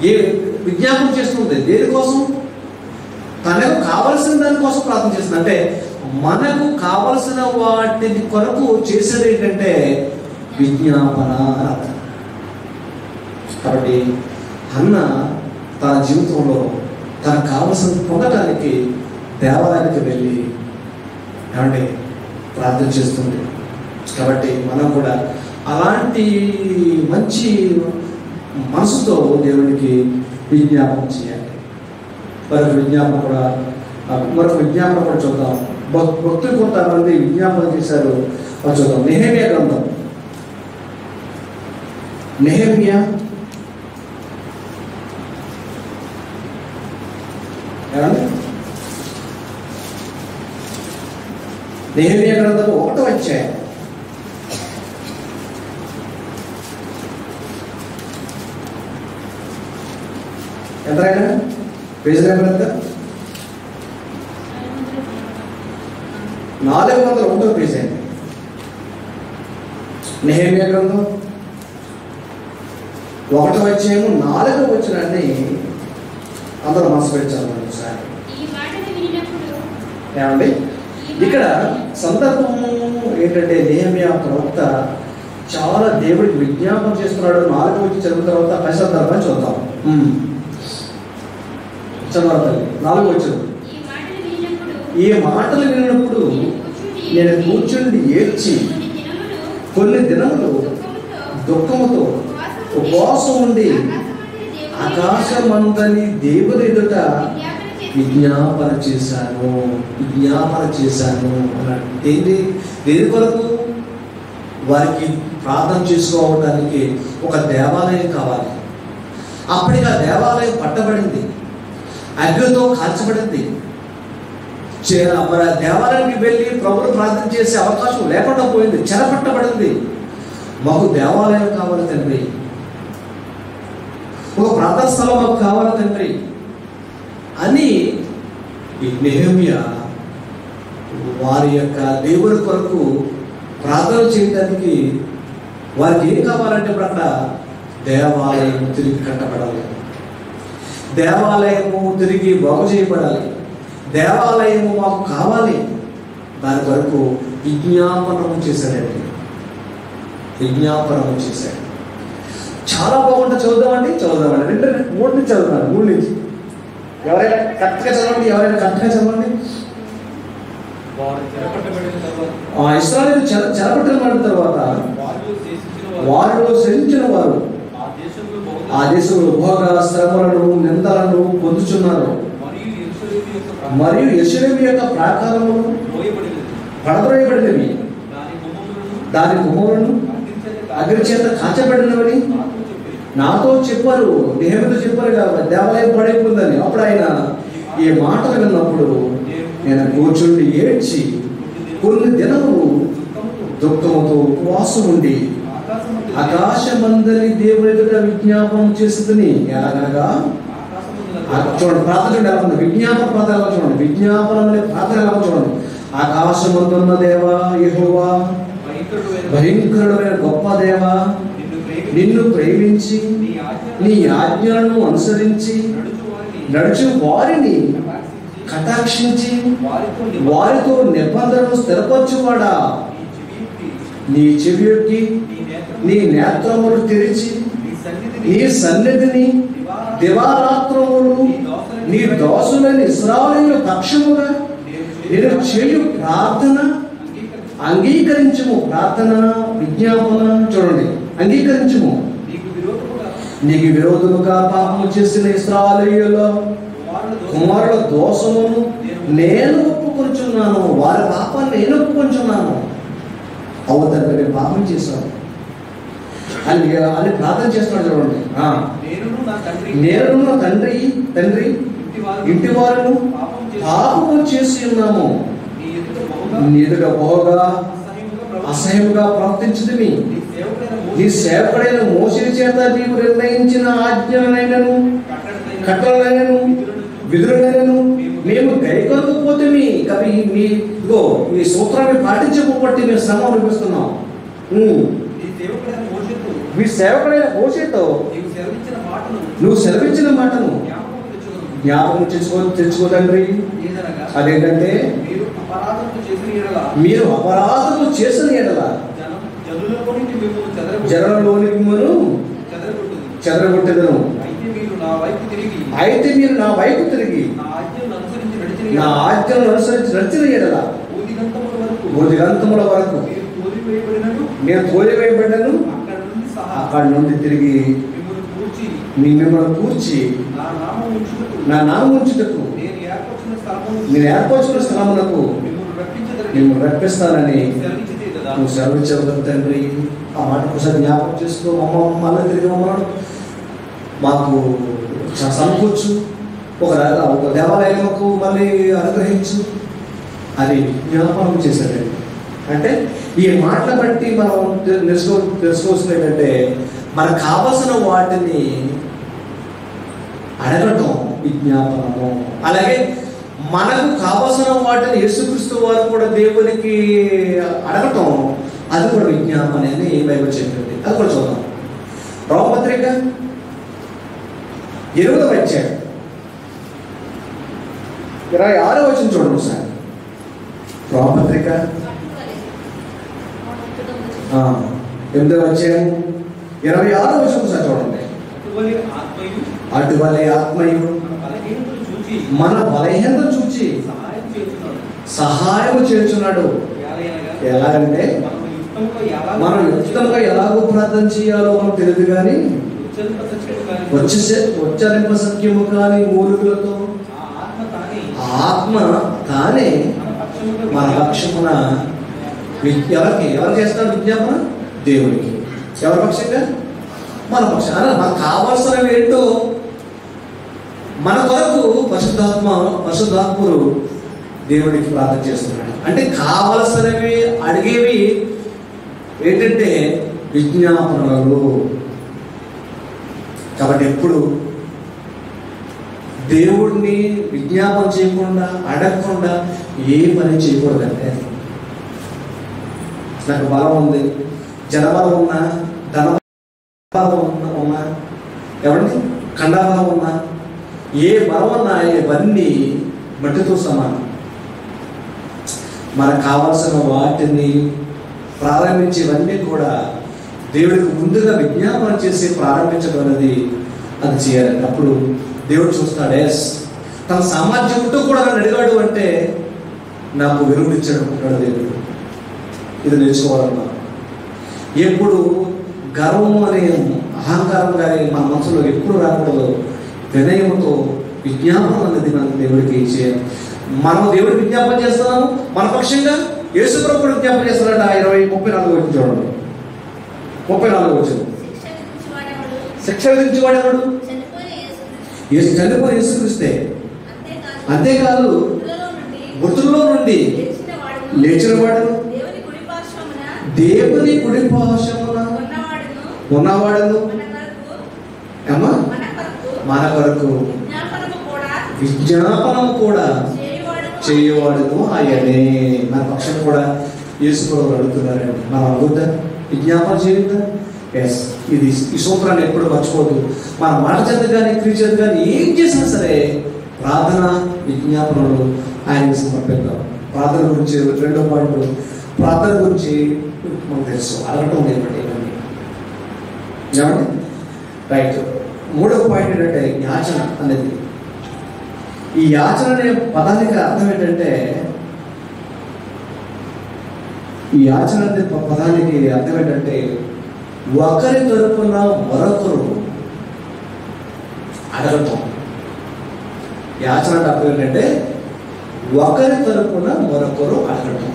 ఏ విజ్ఞాపనం చేస్తుంది? దేనికోసం? తనకు కావలసిన దానికోసం ప్రార్థన చేస్తుంది. అంటే మనకు కావలసిన వాటిని కొరకు చేసేది ఏంటంటే విజ్ఞాపన. కాబట్టి అన్న తన జీవితంలో తనకు కావలసిన పొందటానికి దేవాలయానికి వెళ్ళి ఏమంటే ప్రార్థన చేస్తుంది. కాబట్టి మనం కూడా అలాంటి మంచి మనసుతో దేవునికి విజ్ఞాపనం చేయాలి. మరొక విజ్ఞాపన కూడా చూద్దాం. భక్తులు కొంతమంది విజ్ఞాపనం చేశారు. చూద్దాం. నెహెమ్యా గ్రంథం. నెహెమ్యా నెహెమ్యా గ్రంథము 1వ అధ్యాయం. ఎంతైనా పేజీ నెంబర్ ఎంత? 401వ పేజీ అండి. నెహెమ్యా గ్రంథం 1వ అధ్యాయము 4వ వచనాన్ని అందరూ మనసు పెట్టాలి. ఒకసారి ఏమండి, ఇక్కడ సందర్భము ఏంటంటే నెహెమ్యా ప్రవక్త చాలా దేవుడికి విజ్ఞాపన చేస్తున్నాడు. 4వ వచ్చి చదివిన తర్వాత పై సందర్భాన్ని చూద్దాం. చదవాలి. 4వ వచ్చాడు. ఈ మాటలు విన్నప్పుడు నేను కూర్చుండి ఏడ్చి కొన్ని దినములు దుఃఖముతో ఉపవాసం ఉండి ఆకాశమందని దేవుని ఎదుట విజ్ఞాపన చేశాను అన్నాడు. దేని కొరకు? వారికి ప్రార్థన చేసుకోవడానికి ఒక దేవాలయం కావాలి. అప్పటికి ఆ దేవాలయం పట్టబడింది, అగ్నితో కాల్చబడింది. దేవాలయానికి వెళ్ళి ప్రభువును ప్రార్థన చేసే అవకాశం లేకుండా పోయింది, చెరపట్టబడింది. మాకు దేవాలయం కావాలి తండ్రి, ఒక ప్రార్థన స్థలం మాకు కావాలి తండ్రి అని నెహెమ్యా వారి యొక్క దేవుని కొరకు ప్రార్థన చేయడానికి వారికి ఏం కావాలంటే ఇప్పుడు అక్కడ దేవాలయం తిరిగి కట్టబడాలి, దేవాలయము తిరిగి బాగు చేయబడాలి, దేవాలయము మాకు కావాలి. దాని వరకు విజ్ఞాపనము చేశాడండి. చాలా బాగుంటుంది. చదువుదామండి 3 నుంచి చదువుతాను. 3 నుంచి ఎవరైనా కరెక్ట్గా చదవండి. ఇశ్రాయేలు చెరపట్టబడిన తర్వాత వారిలో శరించిన వారు ఆ దేశంలో భోగ శ్రమలను నిందలను పొందుచున్నారు. మరియు యెరూషలేము యొక్క ప్రాకారములు పడద్రోయబడినవి, దాని గుమ్మములను అగ్ని చేత కాల్చబడినవని నాతో చెప్పారు. నెహెమ్యాతో చెప్పారు కదా దేవాలయం పడైపోయిందని. అప్పుడు ఆయన ఈ మాటలు విన్నప్పుడు నేను కూర్చుండి ఏడ్చి కొన్ని దినములు దుఃఖముతో ఉపవాసం ఉండి ఆకాశమందలి దేవుని ఎదుట విజ్ఞాపనం చేస్తుందని ఎలాగనగా చూడండి, ప్రార్థన చూడండి ఎలా ఉంది, విజ్ఞాపన ప్రార్థన ఎలా చూడండి, విజ్ఞాపనం అనే ప్రార్థన ఎలా చూడండి. ఆకాశమందున్న దేవా యెహోవా, భయంకరుడైన గొప్ప దేవా, నిన్ను ప్రేమించి నీ ఆజ్ఞలను అనుసరించి నడుచు వారిని కటాక్షించి వారితో నిబంధనలు స్థిరపరచువాడా, నీ చెవి యొక్కి నీ నేత్రములు తెరిచి నీ సన్నిధిని దివారాత్రములు నీ దాసులని ఇశ్రాయేలు పక్షముగా నేను చేయు ప్రార్థన అంగీకరించుము. ప్రార్థన విజ్ఞాపన చూడండి, అంగీకరించుము. నీకు విరోధముగా పాపము చేసిన ఇశ్రాయేలుల కుమారుల దోషమును నేను ఒప్పుకొంచున్నాను, వారి పాపాన్ని నేను ఒప్పుకొంచున్నాను. అవుతారు నేను పాపం చేశాను అని ప్రార్థన చేస్తున్నాడు. చూడండి, నేను నా తండ్రి ఇంటి వారిను పాపము చేసి ఉన్నాము, నీ ఎదుట బహుగా అసహ్యముగా ప్రవర్తించుదుమి. నీ సేవకుడైన మోషే చేత నీవు నిర్ణయించిన ఆజ్ఞలనైనను కట్టలనైనను విధులనైనను మేము గైకొనకపోతే మీ సూత్రాన్ని పాటించకపోతే మేము శ్రమ అనిపిస్తున్నాం. మీ సేవకుడైన మోషేతో నువ్వు సెలవిచ్చిన మాటను జ్ఞాపకం తెచ్చుకో తండ్రి. అదేంటంటే మీరు అపరాధము చేసిన ఎడల జనంలోనికి మిమ్మల్ని చెదరగొట్టెదను. అయితే మీరు నా వైపు తిరిగి నా ఆజ్ఞలను అనుసరించి నడిచిన ఎడల బోధిగంతముల వరకు నేను తోలివేయబడ్డాను. అక్కడి నుండి తిరిగి మిమ్మల్ని కూర్చి నా నామం ఉంచుటకు నేను ఏర్పరచుకున్న స్థలమునకు మిమ్మల్ని రప్పిస్తానని నువ్వు సెలవించగలవు తండ్రి. ఆ మాట ఒకసారి జ్ఞాపకం చేసుకో. మళ్ళీ తిరిగి మమ్మల్ని మాకు సమకూర్చు, ఒక దేవాలయముకు మళ్ళీ అనుగ్రహించు అని జ్ఞాపకం చేశాడండి. అంటే ఈ మాటల బట్టి మనం తెలుసుకోవాల్సింది ఏంటంటే మనకు కావలసిన వాటిని అడగటం విజ్ఞాపనము. అలాగే మనకు కావలసిన వాటిని యేసుక్రీస్తు వారు కూడా దేవునికి అడగటం, అది కూడా విజ్ఞాపన అని బైబిల్ చెప్తుంది. అది కూడా చూద్దాం. రోమపత్రిక 8వ అధ్యాయం 26వ వచనం చూడండి ఒకసారి. రోమపత్రిక 8వ అధ్యాయం 26వ వచనం ఒకసారి చూడండి. అటువలే ఆత్మయు మన బలహీనతను చూచి సహాయం చేస్తున్నాడు. ఎలాగంటే మనం యుక్తంగా ఎలాగో ప్రార్థన చేయాలో మనకు తెలియదు, కానీ ఉచ్చరింప సత్యము కానీ మూలుగులతో ఆత్మ తానే మన పక్షమున ఎవరు చేస్తాడు విజ్ఞాపన? దేవునికి. ఎవరి పక్షంగా? మన పక్షం. మనకు కావాల్సినవి ఏంటో మన కొరకు పరిశుద్ధాత్ముడు దేవుడికి ప్రార్థన చేస్తున్నాడు. అంటే కావలసినవి అడిగేవి ఏంటంటే విజ్ఞాపనలు. కాబట్టి ఎప్పుడు దేవుడిని విజ్ఞాపన చేయకుండా అడగకుండా ఏ పని చేయకూడదంటే, నాకు బలం ఉంది, జనబలం ఉన్నా, ధనబలం ఉన్నా, ఎవరిని ఖండాబలం ఉన్నా, ఏ బలం ఉన్నా ఇవన్నీ మట్టితో సమానం. మనకు కావాల్సిన వాటిని ప్రారంభించేవన్నీ కూడా దేవుడికి ముందుగా విజ్ఞాపన చేసి ప్రారంభించడం అనేది అది చేయాలి. అప్పుడు దేవుడు చూస్తాడు, ఎస్ తన సామర్థ్యం ఉంటూ కూడా నన్ను అడిగాడు అంటే నాకు విరుమించాడు అనుకుంటాడు దేవుడు. ఇది నేర్చుకోవాలన్నా. ఎప్పుడు గర్వము అనే అహంకారం కానీ మన మనసులో ఎప్పుడు రాకూడదు. వినయంతో విజ్ఞాపన అనేది మనం దేవుడికి చేయాలి. మనం దేవుడికి విజ్ఞాపన చేస్తున్నాము, మన పక్షంగా యేసు ప్రభువు విజ్ఞాపన చేస్తాడట. 34 వచ్చి చూడండి. 34 వచ్చి శిక్ష విధించేవాడెవడు? చనిపోయి యేసుక్రీస్తే. అంతేకాదు మృతుల్లో నుండి లేచినవాడును దేవుని కుడి పార్శ్వమున ఉన్నవాడును అమ్మా మన కొరకు విజ్ఞాపనము కూడా చేయవాడును ఆయనే. మన పక్షం కూడా యేసుప్రభువు అడుగుతున్నారండి. మనం అడుగుద్దా? విజ్ఞాపన చేయుద్దా? ఎస్. ఇది ఈ సూత్రాన్ని ఎప్పుడు మర్చిపోదు. మన మాట చేత కానీ క్రియ చేత కానీ ఏం చేసినా సరే ప్రార్థన విజ్ఞాపనలు ఆయనకి సమర్పిద్దాం. ప్రార్థన గురించి రెండో పాయింట్, ప్రార్థన గురించి మనకు తెలుసు, అడగటం లేదండి ఏమండి. రైట్. మూడవ పాయింట్ ఏంటంటే యాచన అనేది. ఈ యాచన అనే పదానికి అర్థం ఏంటంటే, ఈ యాచన అనే పదానికి అర్థం ఏంటంటే ఒకరి తరపున మరొకరు అడగటం. యాచన అంటే అర్థం ఏంటంటే ఒకరి తరపున మరొకరు అడగటం.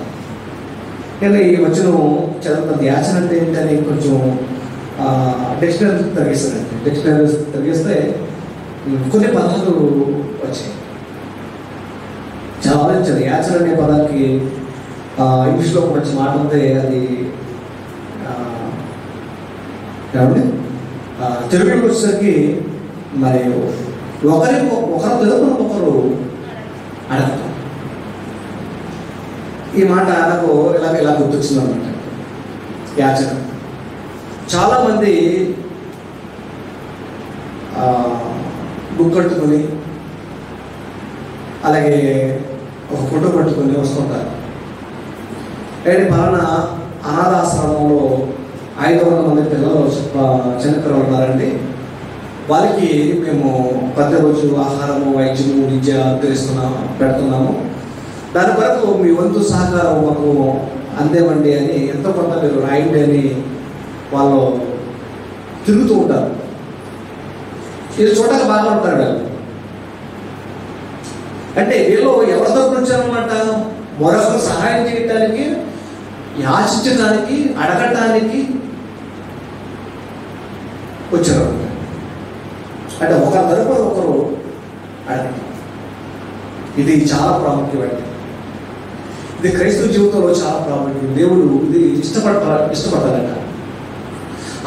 నేను ఈ వచనం చదువుతాను. యాచన అంటే ఏంటని కొంచెం డిక్షనరీ తగ్గిస్తానండి. డిక్షనరీ తగ్గిస్తే కొన్ని పదాలు వచ్చాయి. చాలా ఆలోచించాను. యాచన అనే పదానికి ఇంగ్లీష్లో ఒక మంచి మాట ఉంది. అది ఏమండి తెలుగులోకి వచ్చేసరికి మరి ఒకరి తరపున ఒకరు అడగటం. ఈ మాట నాకు ఇలా గుర్తొచ్చింది అనమాట. యాచన చాలామంది బుక్ కట్టుకొని అలాగే ఒక ఫోటో పట్టుకొని వస్తుంటారు. అయితే పలానా అనాథాశ్రమంలో 500 మంది పిల్లలు చిన్నపిల్లలు ఉన్నారండి. వాళ్ళకి మేము ప్రతిరోజు ఆహారము, వైద్యము, విద్య పెడుతున్నాము. దాని కొరకు మీ వంతు సహకారం మాకు అందేవండి అని ఎంతో కొంత మీరు రాయండి అని వాళ్ళు తిరుగుతూ ఉంటారు. ఇది చూడడానికి బాగా ఉంటారు వీళ్ళు. అంటే వీళ్ళు ఎవరి తరపున వచ్చారన్నమాట? మరొకరు సహాయం చేయటానికి, యాచించడానికి, అడగటానికి వచ్చారు. అంటే ఒకరి తరపున ఒకరు అడగటం. ఇది చాలా ప్రాముఖ్యమైనది. ఇది క్రైస్తవ జీవితంలో చాలా ప్రాముఖ్యం. దేవుడు ఇది ఇష్టపడతారట.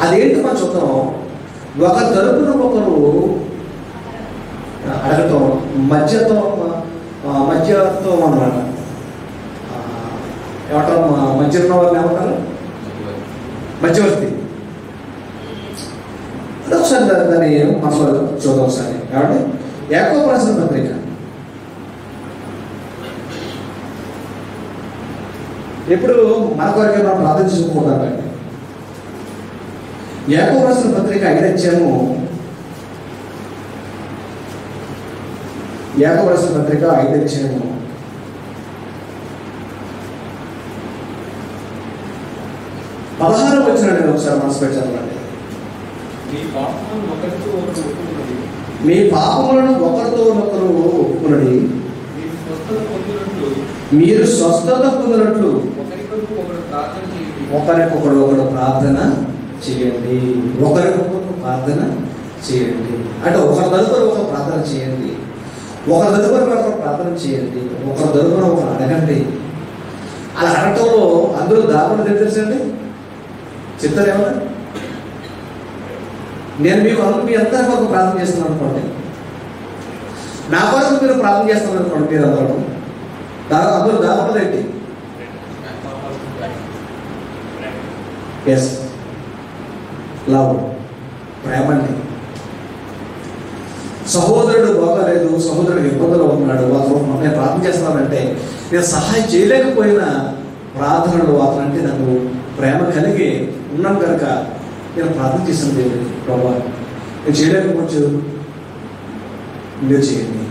అదేంటి మనం చూద్దాం. ఒకరి తరపున ఒకరు అడగటం, మధ్యతో అన్నమాట. ఏమంటారు? మధ్య ఉన్న వాళ్ళని ఏమంటారు? మధ్యవర్తి. ఒకసారి దాన్ని మనసులో చూద్దాం ఒకసారి. కాబట్టి యాకోబు రాసిన పత్రిక ఎప్పుడు మన కొరకే మనం ప్రార్థన చేసుకోకూడదండి. యాకోబు రాసిన పత్రిక 5వ అధ్యాయము, యాకోబు రాసిన పత్రిక 5వ అధ్యాయము 16వ వచనం నేను ఒకసారి మనసు పెట్టాలండి. మీ పాపములను ఒకరితో ఒకరు ఒప్పుకొనుడి, మీరు స్వస్థత పొందినట్లు ఒకరికొకరు ప్రార్థన చేయండి. ఒకరికొకరు ప్రార్థన చేయండి. అంటే ఒకరి తరపున ఒకరు ప్రార్థన చేయండి. ఒకరి తరపున ఒకరు ప్రార్థన చేయండి. ఒకరి తరపున ఒకరు అడగండి. అలా అడగటంలో అందరూ దాపడం తెలుసండి. చెప్తారు ఏమన్నా? నేను మీ అందరి కొరకు ప్రార్థన చేస్తున్నాను అనుకోండి. నా కొరకు మీరు ప్రార్థన చేస్తున్నారు అనుకోండి. మీరు అందరూ దాపడం ఏంటి? ఎస్, లవ్, ప్రేమ అండి. సహోదరుడు బాగాలేదు, సహోదరుడు ఇబ్బందులు ఉన్నాడు, వాళ్ళు నేను ప్రార్థన చేస్తున్నానంటే నేను సహాయం చేయలేకపోయినా ప్రార్థనలు అతనంటే నాకు ప్రేమ కలిగి ఉన్నాను కనుక నేను ప్రార్థన చేస్తాను. దేవుడికి, ప్రభా నేను చేయలేకపోవచ్చు, మీరు చేయండి.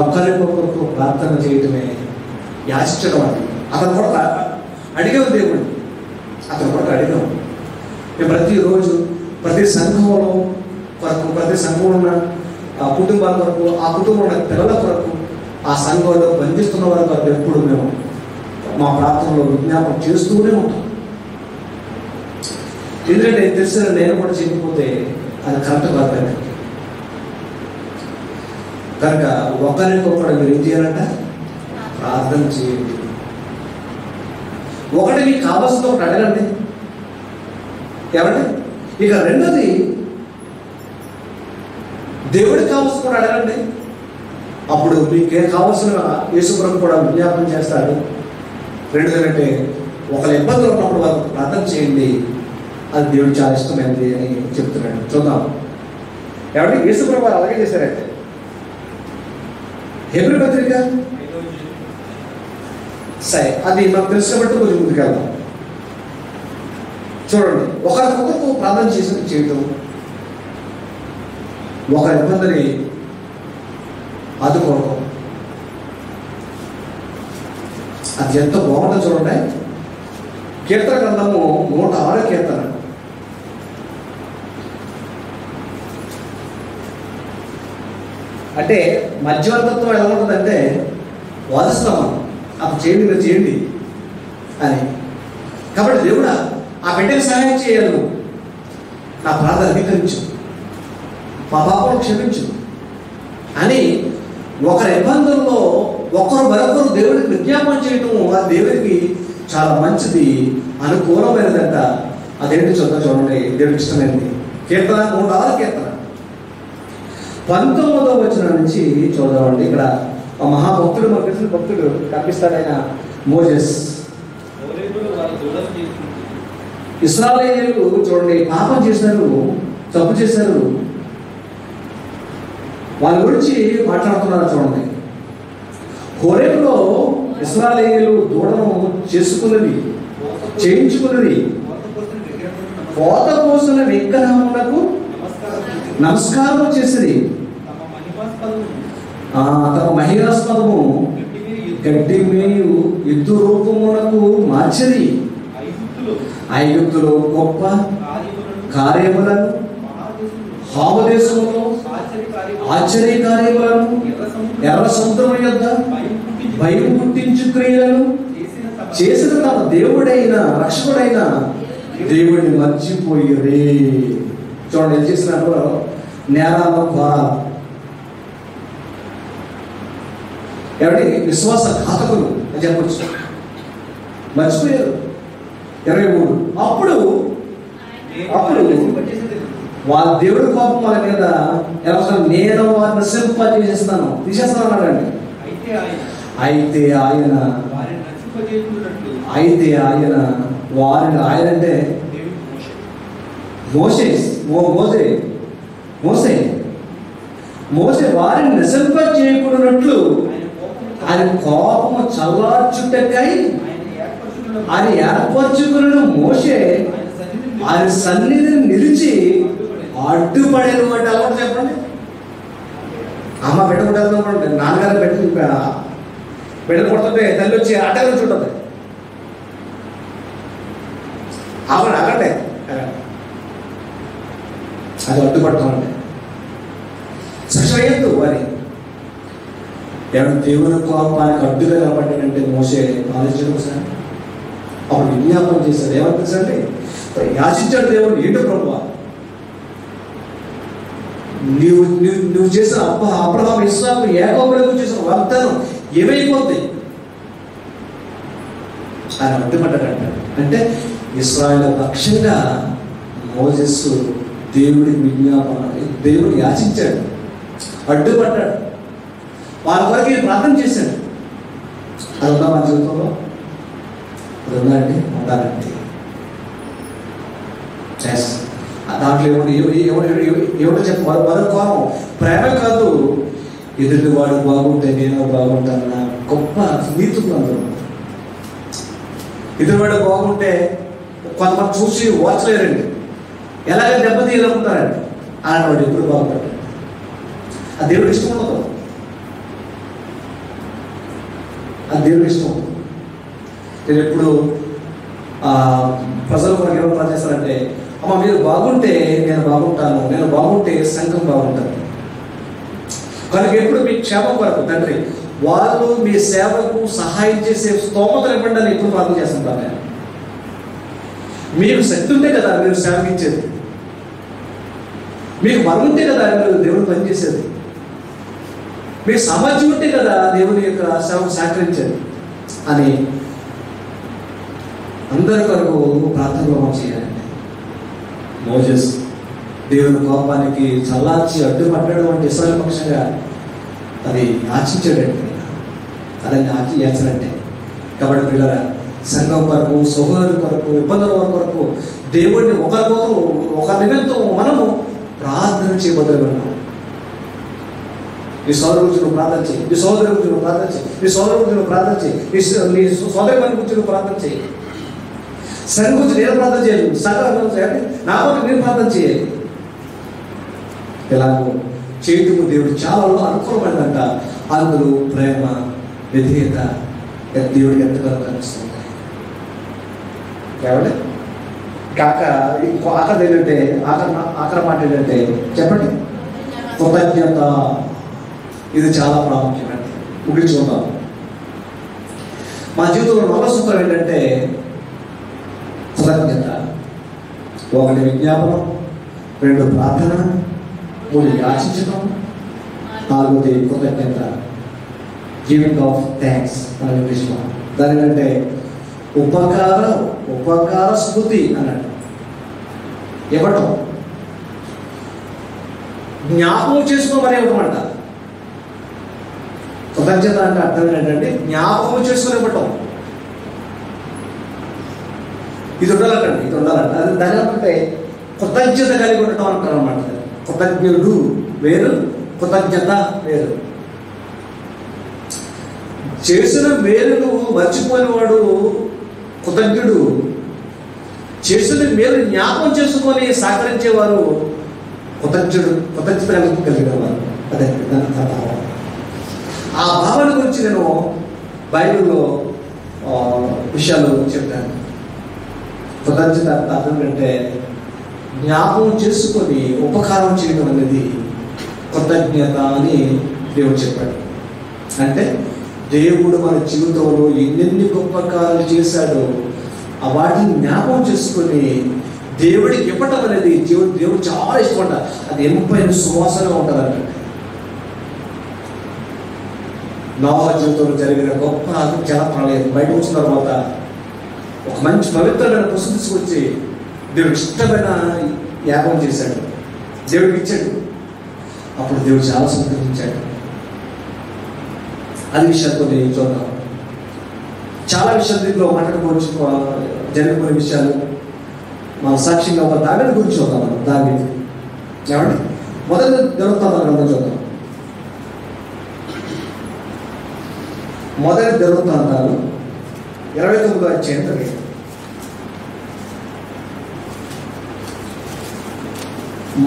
ఒకరికొకరికి ప్రార్థన చేయటమే యాచించడం అది. అతను కూడా అడిగావు దేవుడు, అతను కూడా అడిగావు. మేము ప్రతిరోజు ప్రతి సంఘంలో కొరకు, ప్రతి సంఘంలో ఉన్న కుటుంబాల కొరకు, ఆ కుటుంబంలో ఉన్న పిల్లల కొరకు, ఆ సంఘంలో బంధిస్తున్న వారి కొరకు ఎప్పుడు మేము మా ప్రార్థనలో విజ్ఞాపనం చేస్తూనే ఉంటాం. ఎందుకంటే తెలిసిన నేను కూడా చేయకపోతే అది కరెక్ట్ కాదు. కనుక ఒకరికొకరు మీరు ఏం చేయాలంట? ప్రార్థన చేయండి. ఒకటి మీకు కావాల్సింది ఒకటి అడగండి. ఏమండి? ఇక రెండోది దేవుడికి కావాల్సిన కూడా అడగండి. అప్పుడు మీకేం కావాల్సిన యేసుప్రభు కూడా విజ్ఞాపన చేస్తాడు. రెండోదంటే ఒకరి ఇబ్బందులు ఉన్నప్పుడు వాళ్ళకి ప్రార్థన చేయండి, అది దేవుడు చాలా ఇష్టమైంది అని చెప్తున్నాడు. చూద్దాం. ఏమంటే యేసుప్రభు అలాగే చేశారంటే హెబ్రీ పత్రిక సరే, అది మనకు తెలిసినట్టు కొంచెం ముందుకెళ్దాం. చూడండి, ఒకరికొకరు ప్రార్థన చేయటం, ఒకరి ఇబ్బందిని ఆదుకోవడం, అది ఎంత బాగుంటుందో చూడండి. కీర్తన గ్రంథము 106 కీర్తన. అంటే మధ్యవర్తత్వం ఎలా ఉంటుందంటే వాదిస్తాం మనం, అప్పుడు చేయండి మీరు చేయండి అని. కాబట్టి దేవుడా ఆ బిడ్డకి సహాయం చేయాలి, నువ్వు నా ప్రార్థన అంగీకరించు, మా పాపను క్షమించు అని ఒకరి ఇబ్బందుల్లో ఒకరు మరొకరు దేవుడికి విజ్ఞాపన చేయటం ఆ దేవుడికి చాలా మంచిది, అనుకూలమైనదంట. అదేంటి చూడండి, దేవుడికి ఇష్టమైనది. కీర్తన 106 కీర్తన 19వ వచనం నుంచి చూద్దామండి. ఇక్కడ ఆ మహాభక్తుడు, మనకు తెలిసిన భక్తుడు కనిపిస్తాడు. ఆయన మోజెస్. ఇశ్రాయేలీయులు చూడండి పాపం చేశారు, తప్పు చేశారు, వాళ్ళ గురించి మాట్లాడుతున్నారు. చూడండి, హోరేబులో ఇశ్రాయేలీయులు దూడను చేయించుకున్నది కోత కోసిన విగ్రహములకు నమస్కారం చేసింది. తమ మహిళాస్పదము గడ్డి మేయు యుద్ధ రూపమునకు మార్చది. ఐగుప్తులో గొప్ప కార్యములను, హామదేశంలో ఆశ్చర్య కార్యములను, ఎర్ర సముద్రం యొద్ద భయం పుట్టించు క్రియలను చేసిన తమ దేవుడైన రక్షకుడైన దేవుడిని మర్చిపోయిరే. చూడండి, ఏం చేసినప్పుడు నేరాల భారాలు. ఎవరి విశ్వాస ఘాతకులు అని చెప్పచ్చు, మర్చిపోయారు. 23 అప్పుడు వాళ్ళ దేవుడి కోపం వాళ్ళ మీద ఎలా, నేను వారిని నశింపజేసేస్తాను, తీసేస్తాను అన్నాడండి. అయితే ఆయన వారిని, ఆయన అంటే మోసే వారిని నశింపజేయకున్నట్లు ఆయన కోపము చల్లార్చుటకై ఆయన ఏర్పరచుకున్న మోషే ఆయన సన్నిధిని నిలిచి అడ్డుపడేది. అంటే అలవాటు చెప్పండి. అమ్మ బిడ్డ కొట్టేద్దామంటే నాన్నగారు బిడ్డలు కొడుతుంటే తల్లి వచ్చి అడ్డగా చూడండి, అగండి అది అడ్డుపడతాం అంటే శిక్ష అయ్యద్దు. వారి దేవుని కోపానికి అడ్డుగా నిలబడ్డాడంటే మోసే ఆలోచించడం సార్. అప్పుడు విజ్ఞాపనం చేశాడు. ఏమనిపిస్తుంది? యాచించాడు దేవుడు, ఏంటో ప్రభువా నువ్వు చేసిన అబ్రహాము, ఇస్సాకు, యాకోబులకు చేసిన వాగ్దానం ఏమైపోద్ది ఆయన అడ్డుపడ్డాడంట. అంటే ఇశ్రాయేలు పక్షంగా మోసెస్ దేవుడికి విజ్ఞాపన, దేవుడు యాచించాడు, అడ్డుపడ్డాడు, వాళ్ళ వరకు ప్రార్థన చేశాడు. అది ఉందా మన జీవితంలో? అది ఉందండి, ఉండాలండి. దాంట్లో ఏమిటో చెప్పాలి, మరొక కోణం ప్రేమ కాదు, ఎదుటి వాడు బాగుంటే నేను బాగుంటాను నా గొప్ప నీతి ఉంది. ఎదురువాడు బాగుంటే కొంతమంది చూసి ఓర్చలేరండి, ఎలాగ దెబ్బతీయాలనుకుంటారండి. అలాంటి వాడు ఎప్పుడు బాగుంటాడు, అది దేవుడికి ఇష్టం ఉండదు, అది దేవుడికి ఇష్టం ఉండదు. నేను ఎప్పుడు ప్రజలు మనకి ఏమో పని చేస్తారంటే, అమ్మ మీరు బాగుంటే నేను బాగుంటాను, నేను బాగుంటే సంఘం బాగుంటాను. కనుక ఎప్పుడు మీ క్షేమం కొరకు తండ్రి వాళ్ళు మీ సేవకు సహాయం చేసే స్తోమతలు ఇవ్వండి అని ఎప్పుడు ప్రార్థన చేస్తుంటాను నేను. మీకు శక్తి ఉంటే కదా మీరు సేవకించేది, మీకు బలం ఉంటే కదా మీరు దేవుని పనిచేసేది, మీకు సామర్థ్యం ఉంటే కదా దేవుని యొక్క సేవకు సహకరించేది అని అందరి కొరకు ప్రార్థన చేయాలండి. మోజెస్ దేవుని కోపానికి చల్లార్చి అడ్డుపట్టడం అంటే ఇస్రాయేల్ పక్షంగా అది ఆశించాడండి. అదని ఆశించాలంటే కాబట్టి పిల్లరా, సంఘం కొరకు, సహోదరుల కొరకు, ఇబ్బందుల కొరకు దేవుడిని ఒకరికొకరు ఒక నిమిత్తం మనము ప్రార్థన చేయబోతున్నాం. నీ సోదరు గురించి నువ్వు ప్రార్థన చేయి, నీ సోదరు గురించి నువ్వు ప్రార్థన చేయి, నీ సోదరు గురించి నువ్వు ప్రార్థన చేయి, నీ సోదరి గురించి నువ్వు ప్రార్థన చేయి. సంఘం గురించి నేను ప్రార్థన చేయాలి, సంఘం చేయాలి, నా కొరకు నేను ప్రార్థన చేయాలి. ఇలాగో చేయటము దేవుడు చాలా అనుకూలమైందంట. అందులో ప్రేమ, విధేయత దేవుడికి ఎంతగానో కనిపిస్తుంది. కాబట్టి కాక ఆఖరి ఏంటంటే ఆఖరి మాట ఏంటంటే చెప్పండి, కృతజ్ఞత. ఇది చాలా ప్రాముఖ్యమండి. ముగించుకుందాం. మా జీవితంలో మొదటి సూత్రం ఏంటంటే కృతజ్ఞత. 1 విజ్ఞాపనం, 2 ప్రార్థన, 3 యాచించడం, 4 కృతజ్ఞత, గివింగ్ ఆఫ్ థ్యాంక్స్ అని ఇంగ్లీష్లో. దాని ఏంటంటే ఉపకార స్మృతి అన్నట్టు ఇవ్వటం, జ్ఞాపకం చేసుకోమని ఇవ్వటం. కృతజ్ఞత అంటే అర్థం ఏంటంటే జ్ఞాపకం చేసుకుని ఇవ్వటం. ఇది ఉండాలంటండి, ఇది ఉండాలంట. అది దాని అంటే కృతజ్ఞత కలిగి ఉండటం అంటారు అన్నమాట. కృతజ్ఞుడు వేరు, కృతజ్ఞత వేరు. చేసిన మేలును మర్చిపోయినవాడు కృతజ్ఞుడు. చేసిన మేలు జ్ఞాపకం చేసుకొని సహకరించేవారు కృతజ్ఞత కలిగిన వారు. అదే భావం. ఆ భావన గురించి నేను బైబిల్లో విషయాలు చెప్తాను. కృతజ్ఞత అర్థం అంటే జ్ఞాపకం చేసుకొని ఉపకారం చేయడం అనేది కృతజ్ఞత అని దేవుడు చెప్పాడు. అంటే దేవుడు మన జీవితంలో ఎన్నెన్ని గొప్ప కార్యాలు చేశాడో వాటిని జ్ఞాపకం చేసుకొని దేవుడికి ఇవ్వటం అనేది దేవుడు చాలా ఇష్టపడ్డ. అది ఎంపైన సువాసనగా ఉంటుందంట. నోవహు జీవితంలో జరిగిన గొప్ప జలప్రళయం బయట వచ్చిన తర్వాత ఒక మంచి పవిత్రమైన పశువు తీసుకొచ్చి దేవుడికి ఇష్టమైన యాగం చేశాడు, దేవుడికి ఇచ్చాడు. అప్పుడు దేవుడు చాలా సంతోషించాడు. అది విషయాలతో నేను చూద్దాం. చాలా విషయాలు దీంట్లో మాట్లాడుకోవచ్చు. జరిగిపోయిన విషయాలు మన సాక్ష్యంగా ఒక దావీదు గురించి చూద్దాం. మనం దావీదు ఏమండి మొదటి దినవృత్తాంతాలు చూద్దాం. మొదటి దినవృత్తాంతాలు 29వ అధ్యాయం.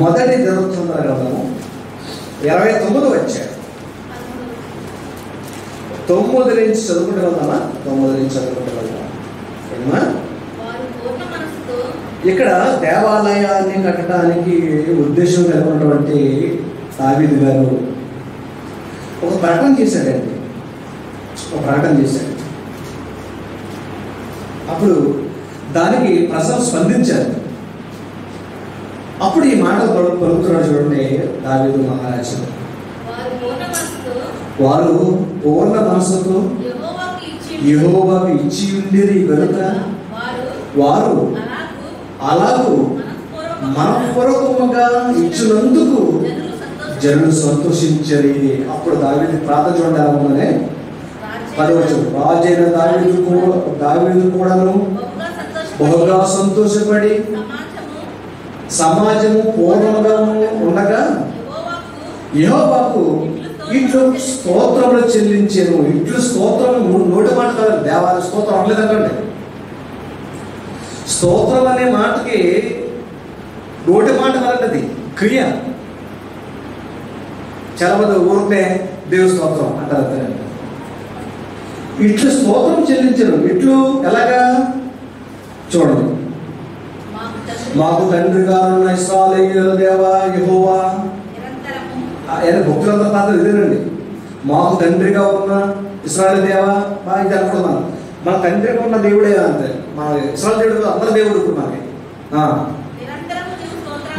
మొదటి దినవృత్తాంతాల గ్రంథము 29వ అధ్యాయం. 9 నుంచి చదువుకుంటూ వెళ్దామా? 9 నుంచి చదువుకుంటూ వెళ్దాం. ఏమా ఇక్కడ దేవాలయాన్ని కట్టడానికి ఉద్దేశం కలిగినటువంటి దావీదు గారు ఒక ప్రకటన చేశాడండి. అప్పుడు దానికి ప్రజలు స్పందించారు. అప్పుడు ఈ మాటలు పలుకుతున్నాడు చూడండి దావీదు మహారాజు. వారు పూర్ణ మనసుతో యెహోవాకు ఇచ్చి ఉండేది కనుక వారు అలాగూ మనఃపూర్వకముగా ఇచ్చినందుకు జనులు సంతోషించరి. అప్పుడు దావీదు ప్రార్థన చూడాలనే 10 రాజైన దావీదు కూడాను బహుగా సంతోషపడి సమాజము పూర్ణంగా ఉండగా యెహోవాకు ఇట్లు స్తోత్రములు చెల్లించాను. ఇట్లు స్తోత్రము నోటి మాట కాదు, దేవాలయ స్తోత్రం అనలేదండి. స్తోత్రం అనే మాటకి నోటి మాట కలది క్రియ. చాలా మంది ఊరికే దేవుని స్తోత్రం అంటారు. ఇట్లు స్తోత్రం చెల్లించను. ఇట్లు ఎలాగా చూడండి. మాకు తండ్రిగా ఉన్న ఇశ్రాయేలు దేవా యెహోవా. భక్తులంతా ప్రార్థన ఇదేనండి. మాకు తండ్రిగా ఉన్న ఇశ్రాయేలు దేవా. ఇది అనుకున్నాను, మన తండ్రిగా ఉన్న దేవుడే అంతే. మన ఇశ్రాయేలు దేవుడు అందరి దేవుడు మనకి.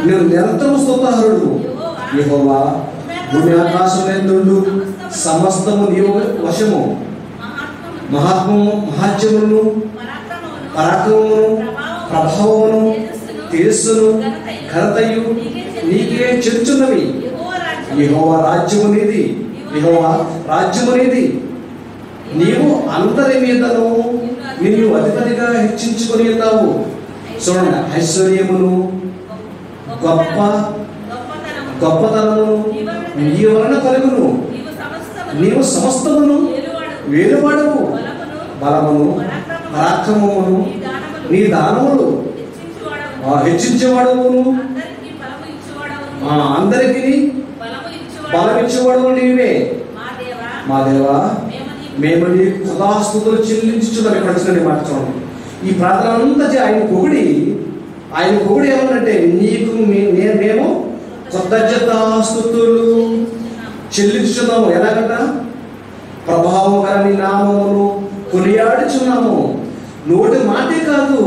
నేను నిరంతరం స్తోత్రహరుడు యెహోవా. భూమి ఆకాశం ఎందుండు సమస్తము నీవు వశము. మహాత్మ్యమును పరాక్రమమును ప్రభావమును తేజస్సును ఘనతయు నీకే చెల్చున్నవి. యెహోవా రాజ్యము నీది, యెహోవా రాజ్యము నీది. నీవు అందరి మీదను నిన్ను అధిపతిగా హెచ్చించుకొని ఉన్నావు. చూడండి, ఐశ్వర్యమును గొప్పతనమును నీ వలన కలుగును. నీవు సమస్తమును వేలువాడవు. బలమును పరాక్రమమును నీ దానములు హెచ్చించేవాడవును. అందరికి బలం ఇచ్చేవాడు నీవే. మా దేవా, మేము నీ కృతాస్తుతులు చెల్లించుచున్నాం. ఇక్కడ వచ్చిన మాట చూడండి. ఈ ప్రార్థన అంతా ఆయన పొగిడి ఏమన్నంటే నీకు మేము కృతజ్ఞతాస్తుతులు చెల్లించుచున్నాము. ఎలాగంట? ప్రభావం గల నీ నామమును కొనియాడుచున్నాము. నోటి మాటే కాదు,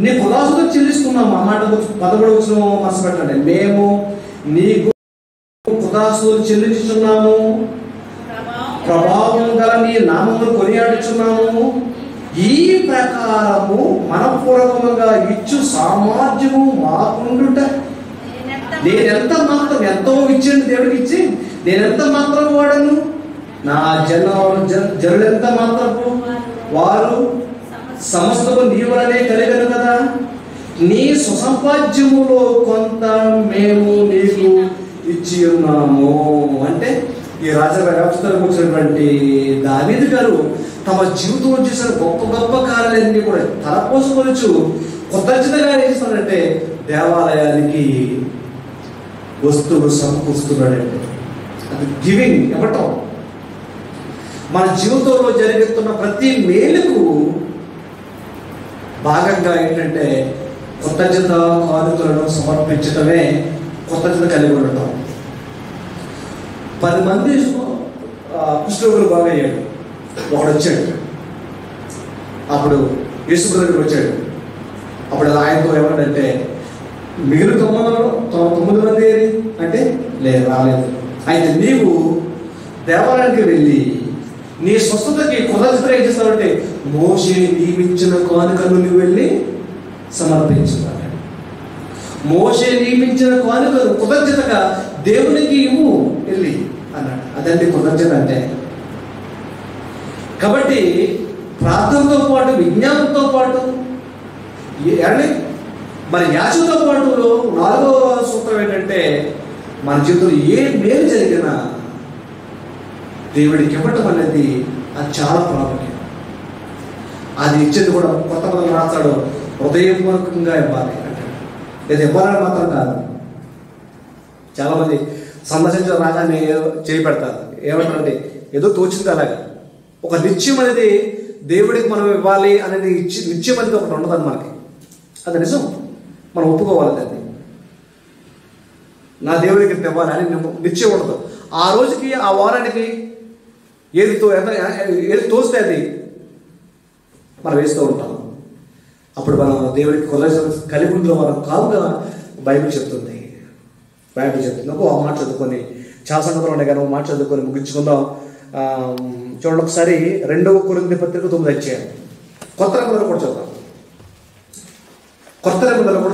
నీ కృతాస్తుతులు చెల్లిస్తున్నాము. ఆ మాట 13వ వచనం మనసు పెట్టండి. మేము నీకు కృతాస్తుతులు చెల్లించుచున్నాము, ప్రభావం గల నీ నామమును కొనియాడుచున్నాము. ఈ ప్రకారము మనపూర్వకముగా ఇచ్చు సామర్థ్యము మాకుండుట. నేనెంత మాత్రం, ఎంతో ఇచ్చింది దేవుడికి ఇచ్చి నేనెంత మాత్రం వాడను, నా జనులెంత మాత్రము వారు సమస్తము నీ వలనే కలిగను కదా. నీ సుసంపాద్యములో కొంత మేము నీకు ఇచ్చి ఉన్నాము. అంటే ఈ రాజవ్యవస్థలకు వచ్చినటువంటి దావీదు గారు తమ జీవితంలో చేసిన గొప్ప గొప్ప కార్యాలన్నీ కూడా తలపోసుకొచ్చు కృతజ్ఞతగా ఏం చేస్తున్నాడంటే దేవాలయానికి వస్తువులు సమకూరుస్తున్నాడంటే అది గివింగ్ ఇవ్వటం. మన జీవితంలో జరుగుతున్న ప్రతి మేలుకు భాగంగా ఏంటంటే కృతజ్ఞత కానుకలను సమర్పించడమే కృతజ్ఞత కలిగి ఉండటం. 10 మంది కుష్ఠరోగులు బాగా అయ్యాడు. ఒకడు వచ్చాడు, అప్పుడు యేసు దగ్గరికి వచ్చాడు. అప్పుడు ఆయనతో ఏమంటే మిగిలిన 9 మంది ఏది అంటే రాలేదు. అయితే నీవు దేవాలయానికి వెళ్ళి నీ స్వస్థతకి కృతజ్ఞత ఏం చేస్తావంటే మోషే నియమించిన కానుకను నువ్వు వెళ్ళి సమర్పించుతాను. మోషే నియమించిన కానుకను కృతజ్ఞతగా దేవునికి ఇవ్వు వెళ్ళి అన్నాడు. అదండి కృతజ్ఞత అంటే. కాబట్టి ప్రార్థనతో పాటు విజ్ఞానంతో పాటు మరి యాచనతో పాటు 4వ సూత్రం ఏంటంటే మన జీవితంలో ఏ మేలు జరిగినా దేవుడికి ఇవ్వటం అనేది అది చాలా ప్రాముఖ్యం. అది ఇచ్చేది కూడా కొంతమంది రాస్తాడు హృదయపూర్వకంగా ఇవ్వాలి అంటాడు. లేదా ఇవ్వాలని మాత్రం కాదు. చాలామంది సందర్శించిన రాగానే చేపెడతారు. ఏమంటారంటే ఏదో తోచింది అలాగా. ఒక నిత్యం అనేది దేవుడికి మనం ఇవ్వాలి అనేది నిత్యం అనేది ఒకటి ఉండదు మనకి. అది నిజం, మనం ఒప్పుకోవాలి. దాన్ని నా దేవుడికి ఇవ్వాలి అని నిత్యం ఉండదు. ఆ రోజుకి ఆ వారానికి ఏది తోస్తే అది మనం వేస్తూ ఉంటాం. అప్పుడు మనం దేవుడికి కలిగి ఉందో మనం కాదుగా బైబిల్ చెప్తుంది. ఒక మాట చదువుకొని చాలా సంగతులు ఉన్నాయి కానీ ఒక మాట చదువుకొని ముగించుకుందాం. చూడండి ఒకసారి 2వ కొరింథీ పత్రిక 9 అధ్యాయం. కొత్త నిబంధనలు కూడా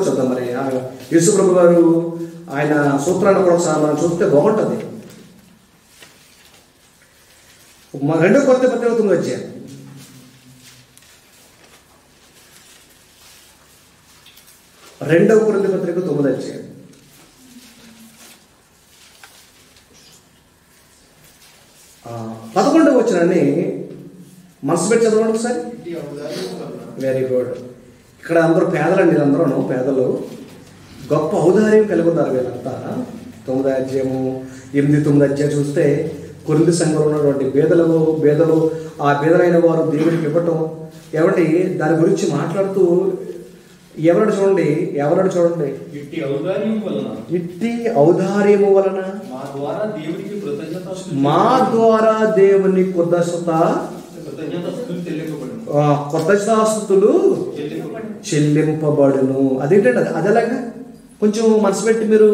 చూద్దాం. మరి యేసు ప్రభు గారు ఆయన సూత్రాన్ని కూడా ఒకసారి మనం చూస్తే బాగుంటుంది. 2వ కొరింథీ పత్రిక 9 అధ్యాయం. రెండవ కొరింథీ పత్రిక 9 అధ్యాయం. పదకొండవ వచనాన్ని మనసు పెట్టి చదవండి ఒకసారి. Very good. ఇక్కడ అందరూ పేదలండి, వీళ్ళందరూ పేదలు. గొప్ప ఔదార్యం కలిగి ఉన్నారు వీళ్ళంతా. 9వ అధ్యాయము 8-9 అధ్యాయం చూస్తే కొరింథీ సంఘంలో ఉన్నటువంటి బేదలు ఆ బేదలైన వారు దేవుడికి ఇవ్వటం. ఏమంటే దాని గురించి మాట్లాడుతూ ఎవరడు చూడండి ఇట్టి ఔదార్యము వలన మా ద్వారా దేవుని కృతజ్ఞతాస్తుతులు చెల్లింపబడును. అదేంటంటే అది అలాగా కొంచెం మనసు పెట్టి మీరు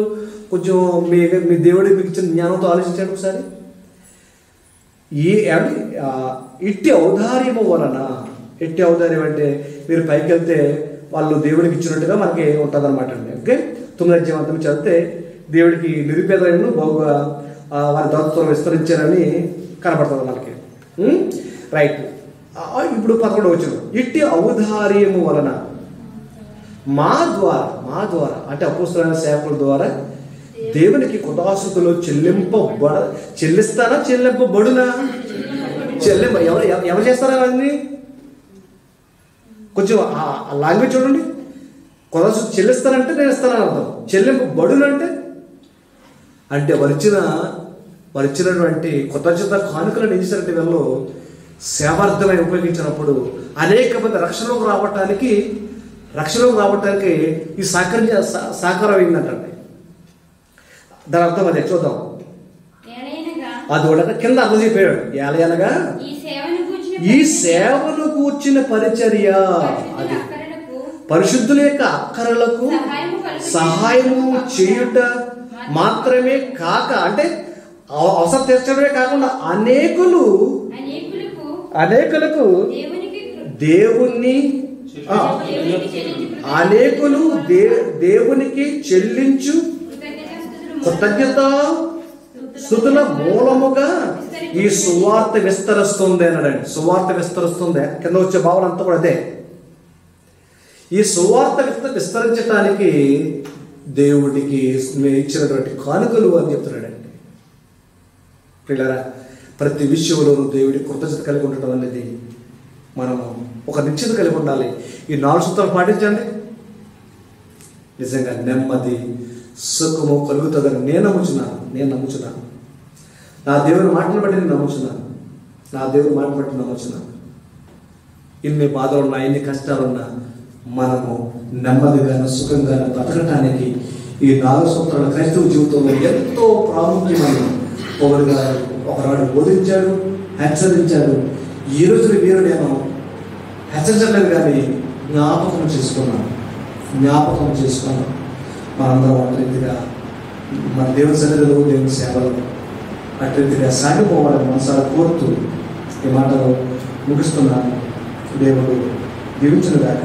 కొంచెం మీ దేవుడి మీకు ఇచ్చిన జ్ఞానంతో ఆలోచించండి ఒకసారి. ఇట్టి ఔదార్యము వలన ఎట్టి ఔదార్యం అంటే మీరు పైకి వెళ్తే వాళ్ళు దేవుడికి ఇచ్చినట్టుగా మనకి ఉంటుంది అనమాట అండి. ఓకే, 9వ అధ్యాయం అంతా చదివితే దేవుడికి నిరుపేదలను బాగుగా వారి దత్తత్వం విస్తరించారని కనపడుతుంది మనకి. రైట్. ఇప్పుడు 11వ వచనం, ఇట్టి ఔదార్యము వలన మా ద్వారా అంటే అపోస్తలులైన సేవకుల ద్వారా దేవునికి కృతజ్ఞతలు చెల్లింపబడునా? ఎవరు చేస్తారా అది? కొంచెం లాంగ్వేజ్ చూడండి. కృతజ్ఞతలు చెల్లిస్తానంటే నేను ఇస్తానని అర్థం. చెల్లింపబడునంటే అంటే వరిచినటువంటి కృతజ్ఞత కానుకలను ఏం చేశారంటే వీళ్ళు సేవార్థమై ఉపయోగించినప్పుడు అనేక మంది రక్షణలోకి రావటానికి ఈ సహకారం అయిందంటండి. దాని అర్థం అదే చూద్దాం. అది కూడా కింద అర్థం చెప్పాడు. ఏలయనగా ఈ సేవను కూర్చిన పరిచర్య, అది పరిశుద్ధుల యొక్క అక్కరలకు సహాయము చేయుట మాత్రమే కాక, అంటే అవసరం తీర్చడమే కాకుండా అనేకులకు దేవునికి చెల్లించు కృతజ్ఞత స్తుతుల మూలముగా ఈ సువార్త విస్తరిస్తుంది అన్నాడండి. సువార్త విస్తరిస్తుంది. కింద వచ్చే భావన అంతా కూడా అదే. ఈ సువార్త విస్తరించడానికి దేవుడికి ఇచ్చినటువంటి కానుకలు అని చెప్తున్నాడండి. పిల్లరా, ప్రతి విషయంలోనూ దేవుడి కృతజ్ఞత కలిగి ఉండటం అనేది మనము ఒక నిశ్చిత కలిగి ఉండాలి. ఈ 4 సూత్రాలు పాటించండి, నిజంగా నెమ్మది సుఖము కలుగుతుందని నేను నమ్ముచున్నాను. నా దేవుని మాటను బట్టి నేను నమ్ముచున్నాను. ఇన్ని బాధలున్నా, ఇన్ని కష్టాలున్నా మనము నెమ్మదిగాను సుఖంగాను బతకటానికి ఈ 4 సూత్రాల క్రైస్తవ జీవితంలో ఎంతో ప్రాముఖ్యమైన పౌలు గారు ఒకనాడు బోధించాడు, హెచ్చరించాడు. ఈ రోజు మీరు నేను హెచ్చరించలేదు కానీ జ్ఞాపకం చేసుకున్నాను. మనందరం అట్రీతిగా మన దేవుని సన్నిధిలో, దేవుని సేవలో అట్రీతిగా సాగిపోవాలని మనసారా కోరుతూ ఈ మాటలు ముగిస్తున్నాను. దేవుడు దీవించును గాక.